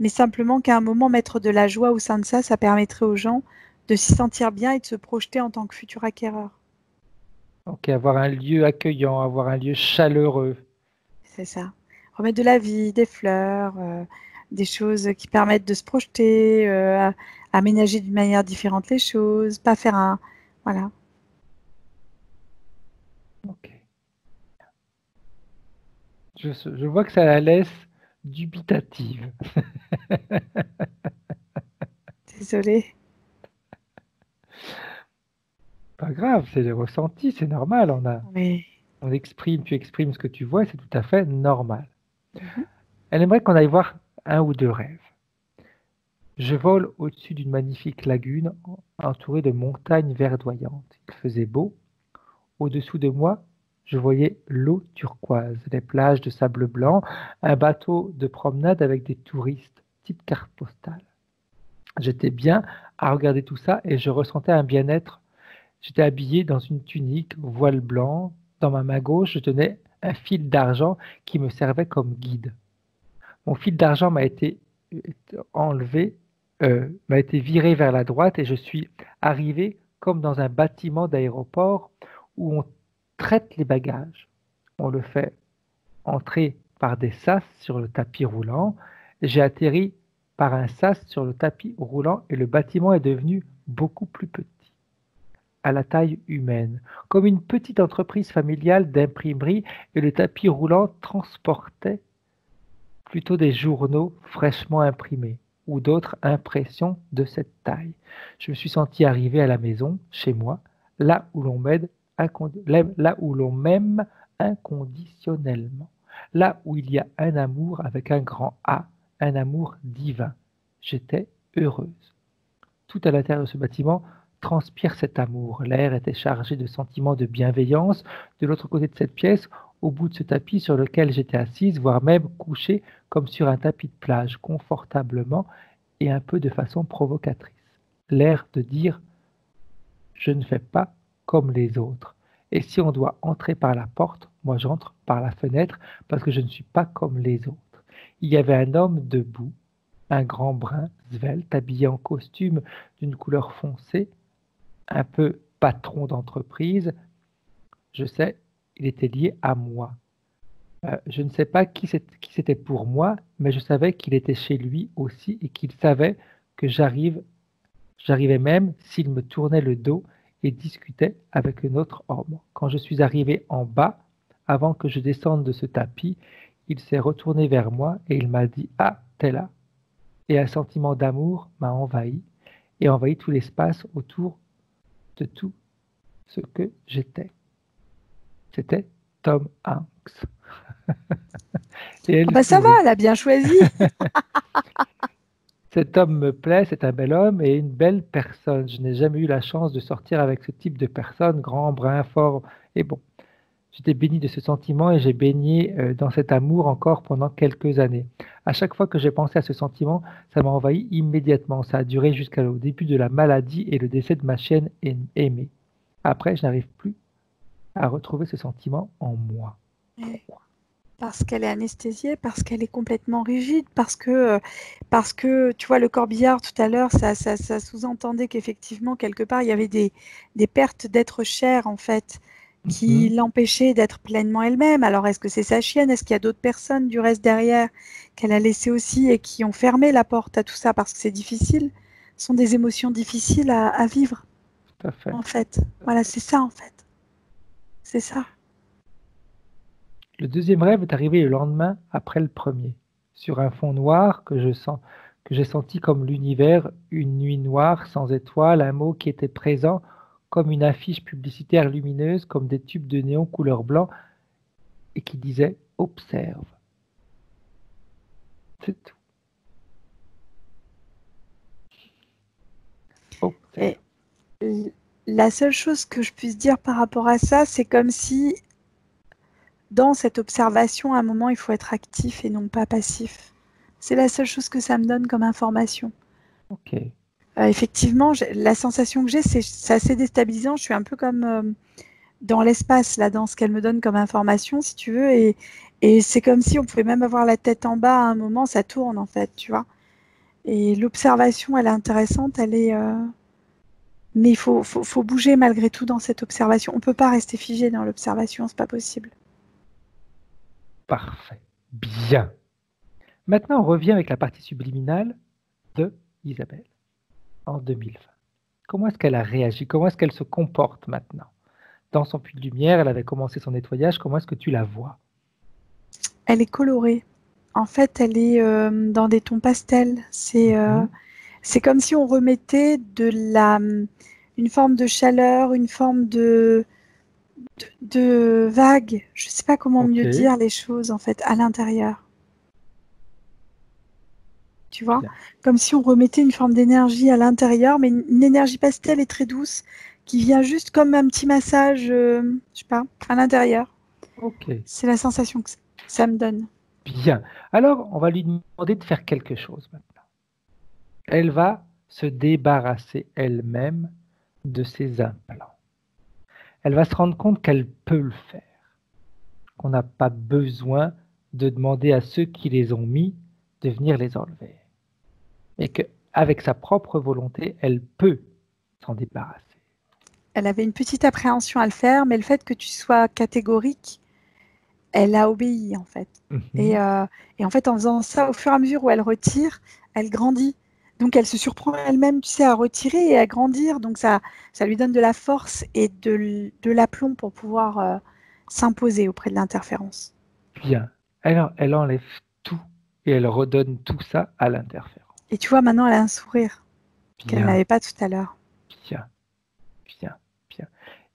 mais simplement qu'à un moment, mettre de la joie au sein de ça, ça permettrait aux gens de s'y sentir bien et de se projeter en tant que futur acquéreur. ok, avoir un lieu accueillant, avoir un lieu chaleureux. C'est ça. Remettre de la vie, des fleurs, des choses qui permettent de se projeter, aménager d'une manière différente les choses, pas faire un. Voilà. Ok. Je vois que ça la laisse dubitative. Désolée. Pas grave, c'est les ressentis, c'est normal. Mais. Tu exprimes ce que tu vois, et c'est tout à fait normal. Mhm. Elle aimerait qu'on aille voir un ou deux rêves. Je vole au-dessus d'une magnifique lagune entourée de montagnes verdoyantes. Il faisait beau. Au-dessous de moi, je voyais l'eau turquoise, les plages de sable blanc, un bateau de promenade avec des touristes, petite carte postale. J'étais bien à regarder tout ça et je ressentais un bien-être. J'étais habillé dans une tunique, voile blanc. Dans ma main gauche, je tenais un fil d'argent qui me servait comme guide. Mon fil d'argent euh, enlevé, m'a été viré vers la droite et je suis arrivé comme dans un bâtiment d'aéroport où on traite les bagages. On le fait entrer par des sas sur le tapis roulant. J'ai atterri par un sas sur le tapis roulant et le bâtiment est devenu beaucoup plus petit, à la taille humaine, comme une petite entreprise familiale d'imprimerie, et le tapis roulant transportait plutôt des journaux fraîchement imprimés ou d'autres impressions de cette taille. Je me suis senti arriver à la maison, chez moi, là où l'on m'aime inconditionnellement, là où il y a un amour avec un grand A, un amour divin. J'étais heureuse. Tout à l'intérieur de ce bâtiment transpire cet amour. L'air était chargé de sentiments de bienveillance. De l'autre côté de cette pièce, au bout de ce tapis sur lequel j'étais assise, voire même couchée comme sur un tapis de plage, confortablement et un peu de façon provocatrice. l'air de dire « Je ne fais pas comme les autres. Et si on doit entrer par la porte, moi j'entre par la fenêtre parce que je ne suis pas comme les autres. » Il y avait un homme debout, un grand brun, svelte, habillé en costume d'une couleur foncée, un peu patron d'entreprise. Je sais, il était lié à moi. Je ne sais pas qui c'était pour moi, mais je savais qu'il était chez lui aussi et qu'il savait que j'arrivais même s'il me tournait le dos et discutait avec un autre homme. Quand je suis arrivé en bas, avant que je descende de ce tapis, il s'est retourné vers moi et il m'a dit « Ah, t'es là !» Et un sentiment d'amour m'a envahi et envahi tout l'espace autour de tout ce que j'étais. C'était Tom Hanks. Et elle Ah bah ça va, sourit. elle a bien choisi. Cet homme me plaît, c'est un bel homme et une belle personne. Je n'ai jamais eu la chance de sortir avec ce type de personne, grand, brun, fort. Et bon, j'étais béni de ce sentiment et j'ai baigné dans cet amour encore pendant quelques années. À chaque fois que j'ai pensé à ce sentiment, ça m'a envahi immédiatement. Ça a duré jusqu'au début de la maladie et le décès de ma chienne aimée. Après, je n'arrive plus à retrouver ce sentiment en moi. Parce qu'elle est anesthésiée, parce qu'elle est complètement rigide, parce que, tu vois, le corbillard tout à l'heure, ça sous-entendait qu'effectivement, quelque part, il y avait des pertes d'être cher, en fait, qui l'empêchaient d'être pleinement elle-même. Alors, est-ce que c'est sa chienne? Est-ce qu'il y a d'autres personnes du reste derrière qu'elle a laissées aussi et qui ont fermé la porte à tout ça? Parce que c'est difficile. Ce sont des émotions difficiles à vivre, Tout à fait. en fait. Voilà, c'est ça, en fait. C'est ça. Le deuxième rêve est arrivé le lendemain après le premier, sur un fond noir que j'ai senti comme l'univers, une nuit noire sans étoiles, un mot qui était présent comme une affiche publicitaire lumineuse, comme des tubes de néon couleur blanc, et qui disait « Observe ». C'est tout. Observe. Et la seule chose que je puisse dire par rapport à ça, c'est comme si dans cette observation, à un moment, il faut être actif et non pas passif. C'est la seule chose que ça me donne comme information. Ok. Effectivement, la sensation que j'ai, c'est assez déstabilisant. Je suis un peu comme dans l'espace, là, dans ce qu'elle me donne comme information, si tu veux. Et c'est comme si on pouvait même avoir la tête en bas à un moment, ça tourne, en fait, tu vois. Et l'observation, elle est intéressante, elle est... Mais il faut bouger malgré tout dans cette observation. On ne peut pas rester figé dans l'observation, c'est pas possible. Parfait. Bien. Maintenant, on revient avec la partie subliminale de Isabelle en 2020. Comment est-ce qu'elle a réagi? Comment est-ce qu'elle se comporte maintenant? Dans son puits de lumière, elle avait commencé son nettoyage. Comment est-ce que tu la vois? Elle est colorée. En fait, elle est dans des tons pastels. C'est comme si on remettait une forme de chaleur, une forme de vague. Je ne sais pas comment mieux dire les choses, en fait, à l'intérieur. Tu vois? Comme si on remettait une forme d'énergie à l'intérieur, mais une énergie pastel et très douce, qui vient juste comme un petit massage, je sais pas, à l'intérieur. Ok. C'est la sensation que ça me donne. Bien. Alors, on va lui demander de faire quelque chose maintenant. Elle va se débarrasser elle-même de ses implants. Elle va se rendre compte qu'elle peut le faire, qu'on n'a pas besoin de demander à ceux qui les ont mis de venir les enlever. Et qu'avec sa propre volonté, elle peut s'en débarrasser. Elle avait une petite appréhension à le faire, mais le fait que tu sois catégorique, elle a obéi en fait. Et en fait, en faisant ça, au fur et à mesure où elle retire, elle grandit. Donc elle se surprend elle-même, tu sais, à retirer et à grandir. Donc ça lui donne de la force et de l'aplomb pour pouvoir s'imposer auprès de l'interférence. Bien. Alors, elle enlève tout et elle redonne tout ça à l'interférence. Et tu vois, maintenant, elle a un sourire qu'elle n'avait pas tout à l'heure. Bien, bien, bien.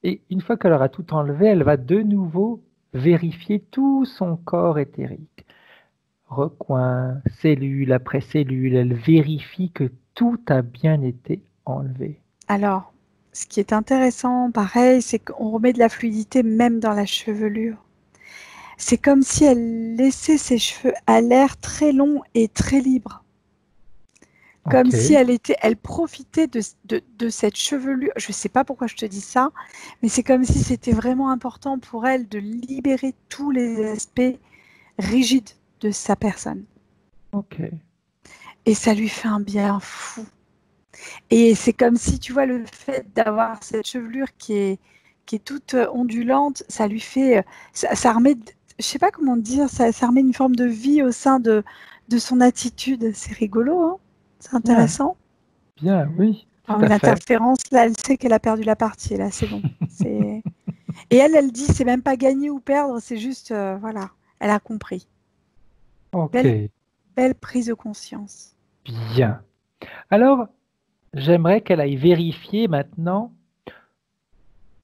Et une fois qu'elle aura tout enlevé, elle va de nouveau vérifier tout son corps éthérique. Recoin, cellule après cellule, elle vérifie que tout a bien été enlevé. Alors, ce qui est intéressant, pareil, c'est qu'on remet de la fluidité même dans la chevelure. C'est comme si elle laissait ses cheveux à l'air très longs et très libres. Comme Ok, si elle profitait de cette chevelure. Je ne sais pas pourquoi je te dis ça, mais c'est comme si c'était vraiment important pour elle de libérer tous les aspects rigides de sa personne. ok. Et ça lui fait un bien fou. Et c'est comme si, tu vois, le fait d'avoir cette chevelure qui est toute ondulante, ça lui fait, ça remet, je sais pas comment dire, ça remet une forme de vie au sein de son attitude. C'est rigolo, hein? C'est Bien, intéressant. bien, oui, tout Ah oui, à fait. l'interférence, là, elle sait qu'elle a perdu la partie, là, c'est bon. C'est... Et elle dit, c'est même pas gagner ou perdre, c'est juste, voilà, elle a compris. Ok, Belle, belle prise de conscience. bien. Alors, j'aimerais qu'elle aille vérifier maintenant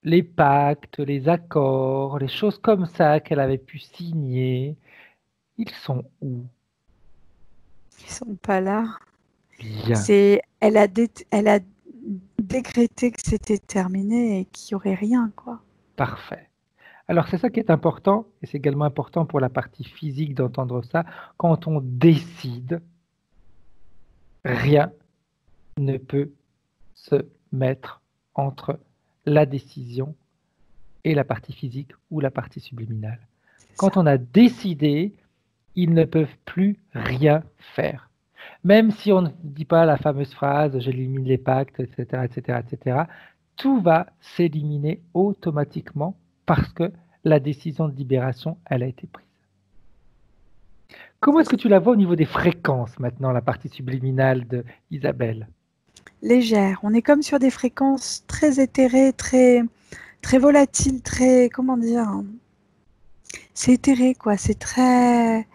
les pactes, les accords, les choses comme ça qu'elle avait pu signer. Ils sont où? Ils sont pas là. Bien, C'est, elle a décrété que c'était terminé et qu'il n'y aurait rien, quoi. parfait. Alors, c'est ça qui est important, et c'est également important pour la partie physique d'entendre ça. Quand on décide, rien ne peut se mettre entre la décision et la partie physique ou la partie subliminale. C'est Quand ça. on a décidé, ils ne peuvent plus rien faire. Même si on ne dit pas la fameuse phrase j'élimine les pactes, etc., etc., etc., tout va s'éliminer automatiquement parce que la décision de libération, elle a été prise. Comment est-ce que tu la vois au niveau des fréquences maintenant, la partie subliminale de Isabelle? Légère. On est comme sur des fréquences très éthérées, très volatiles, très, comment dire, c'est éthéré, quoi. C'est très,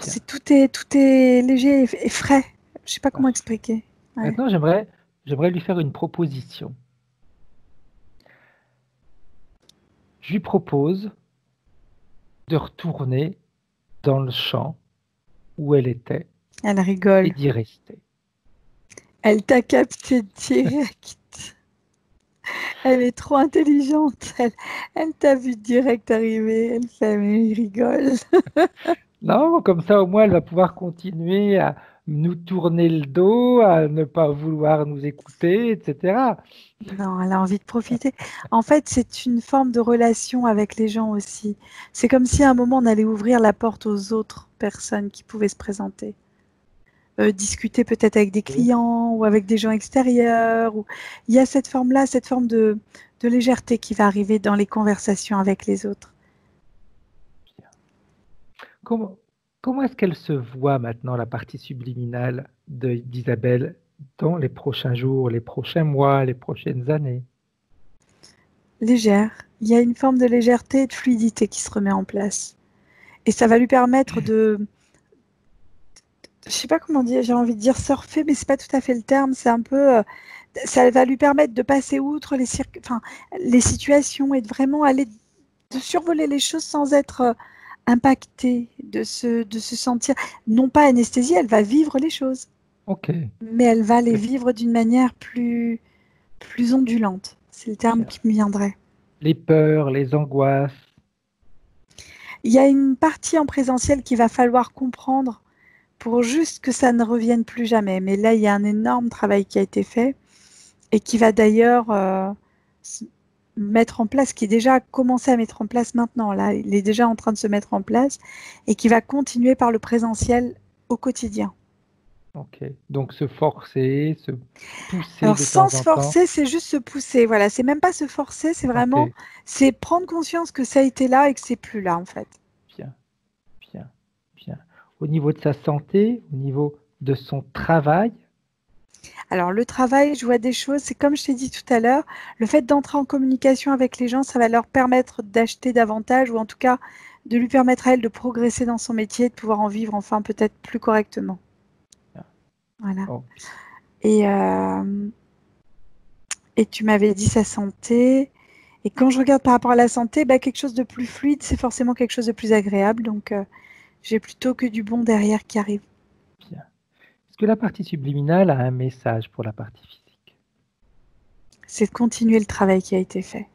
Bien, tout est léger et frais. Je sais pas comment parfait. expliquer. Ouais. Maintenant, j'aimerais lui faire une proposition. Je lui propose de retourner dans le champ où elle était Elle et rigole. d'y rester. Elle t'a capté direct. Elle est trop intelligente. Elle t'a vu direct arriver. Elle fait, mais il rigole. Non, comme ça au moins elle va pouvoir continuer à nous tourner le dos, à ne pas vouloir nous écouter, etc. Non, elle a envie de profiter. En fait, c'est une forme de relation avec les gens aussi. C'est comme si à un moment on allait ouvrir la porte aux autres personnes qui pouvaient se présenter. Discuter peut-être avec des clients ou avec des gens extérieurs. Il y a cette forme-là, cette forme de légèreté qui va arriver dans les conversations avec les autres. Comment, comment est-ce qu'elle se voit maintenant, la partie subliminale d'Isabelle, dans les prochains jours, les prochains mois, les prochaines années? Légère. Il y a une forme de légèreté et de fluidité qui se remet en place. Et ça va lui permettre je sais pas comment dire, j'ai envie de dire surfer, mais c'est pas tout à fait le terme. C'est un peu, ça va lui permettre de passer outre les situations et de vraiment aller, de survoler les choses sans être impactée, de se sentir, non pas anesthésiée, elle va vivre les choses, Ok, mais elle va les très vivre d'une manière plus ondulante. C'est le terme bien. qui me viendrait. Les peurs, les angoisses, Il y a une partie en présentiel qu'il va falloir comprendre pour juste que ça ne revienne plus jamais. Mais là, il y a un énorme travail qui a été fait et qui va d'ailleurs mettre en place, qui est déjà commencé à mettre en place maintenant. Là, il est déjà en train de se mettre en place et qui va continuer par le présentiel au quotidien. ok. Donc se forcer, se pousser Alors, de sans temps se en temps. forcer, c'est juste se pousser. Voilà, c'est même pas se forcer, c'est Ok, vraiment, c'est prendre conscience que ça a été là et que c'est plus là, en fait. bien, bien, bien. Au niveau de sa santé, au niveau de son travail, Alors, le travail, je vois des choses, c'est comme je t'ai dit tout à l'heure, le fait d'entrer en communication avec les gens, ça va leur permettre d'acheter davantage ou en tout cas de lui permettre à elle de progresser dans son métier, de pouvoir en vivre enfin peut-être plus correctement. Voilà. oh, Et, euh, et tu m'avais dit sa santé. Et quand je regarde par rapport à la santé, bah, quelque chose de plus fluide, c'est forcément quelque chose de plus agréable. Donc, j'ai plutôt que du bon derrière qui arrive. bien. Est-ce que la partie subliminale a un message pour la partie physique? C'est de continuer le travail qui a été fait.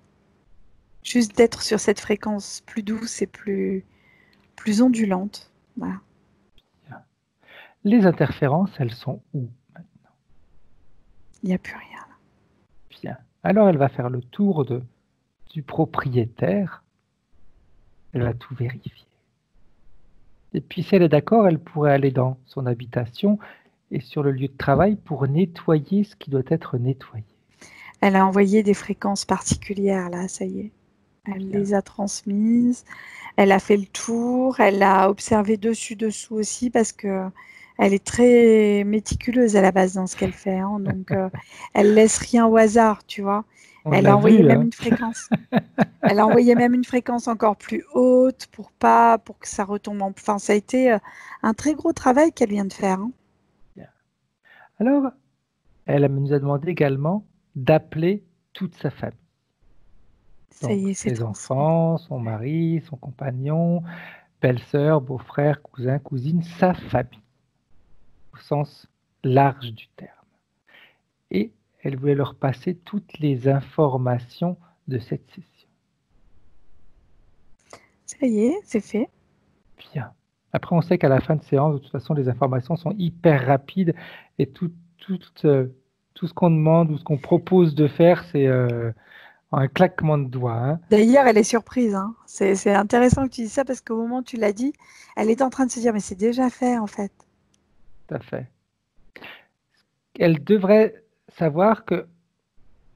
Juste d'être sur cette fréquence plus douce et plus ondulante. Voilà. Bien. Les interférences, elles sont où? Il n'y a plus rien. Bien. Alors, elle va faire le tour du propriétaire. Elle va tout vérifier. Et puis, si elle est d'accord, elle pourrait aller dans son habitation et sur le lieu de travail pour nettoyer ce qui doit être nettoyé. Elle a envoyé des fréquences particulières, là, ça y est. Elle Bien. les a transmises. Elle a fait le tour. Elle a observé dessus-dessous aussi parce que elle est très méticuleuse à la base dans ce qu'elle fait. Hein. Donc, elle laisse rien au hasard, tu vois. On Elle l'a a envoyé vu, même hein. une fréquence. Elle a envoyé même une fréquence encore plus haute pour que ça retombe en... Enfin, ça a été un très gros travail qu'elle vient de faire. Hein. Bien. Alors, elle nous a demandé également d'appeler toute sa famille. Ça Donc, y est, c'est ses transmis. enfants, son mari, son compagnon, belle-sœur, beau-frère, cousin, cousine, sa famille, au sens large du terme. Et elle voulait leur passer toutes les informations de cette session. Ça y est, c'est fait. Bien. Après, on sait qu'à la fin de séance, de toute façon, les informations sont hyper rapides et tout ce qu'on demande ou ce qu'on propose de faire, c'est un claquement de doigts. Hein. D'ailleurs, elle est surprise. Hein. C'est intéressant que tu dises ça parce qu'au moment où tu l'as dit, elle était en train de se dire, mais c'est déjà fait en fait. Tout à fait. Elle devrait savoir que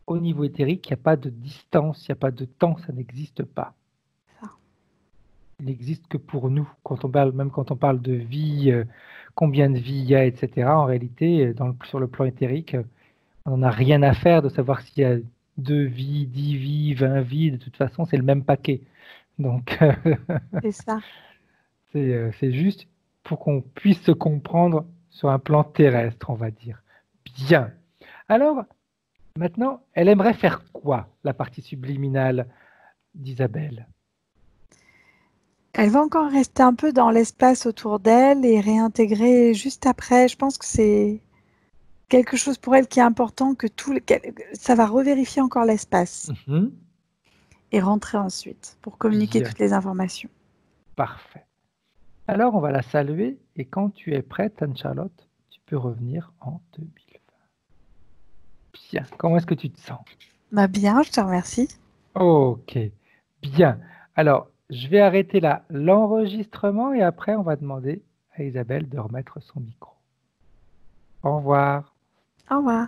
au niveau éthérique, il n'y a pas de distance, il n'y a pas de temps, ça n'existe pas. Ça. Il n'existe que pour nous. Quand on parle, même quand on parle de vie, combien de vies il y a, etc., en réalité, sur le plan éthérique, on n'en a rien à faire de savoir s'il y a 2 vies, 10 vies, 20 vies. De toute façon, c'est le même paquet. Donc, C'est ça. c'est juste pour qu'on puisse se comprendre sur un plan terrestre, on va dire. Bien. Alors, maintenant, elle aimerait faire quoi, la partie subliminale d'Isabelle? Elle va encore rester un peu dans l'espace autour d'elle et réintégrer juste après. Je pense que c'est quelque chose pour elle qui est important, ça va revérifier encore l'espace Mhm. et rentrer ensuite pour communiquer Bien, toutes les informations. parfait. Alors, on va la saluer et quand tu es prête, Anne-Charlotte, tu peux revenir en 2020. Bien, comment est-ce que tu te sens? Bah bien, je te remercie. Ok, bien. Alors, je vais arrêter là l'enregistrement et après, on va demander à Isabelle de remettre son micro. Au revoir. Au revoir.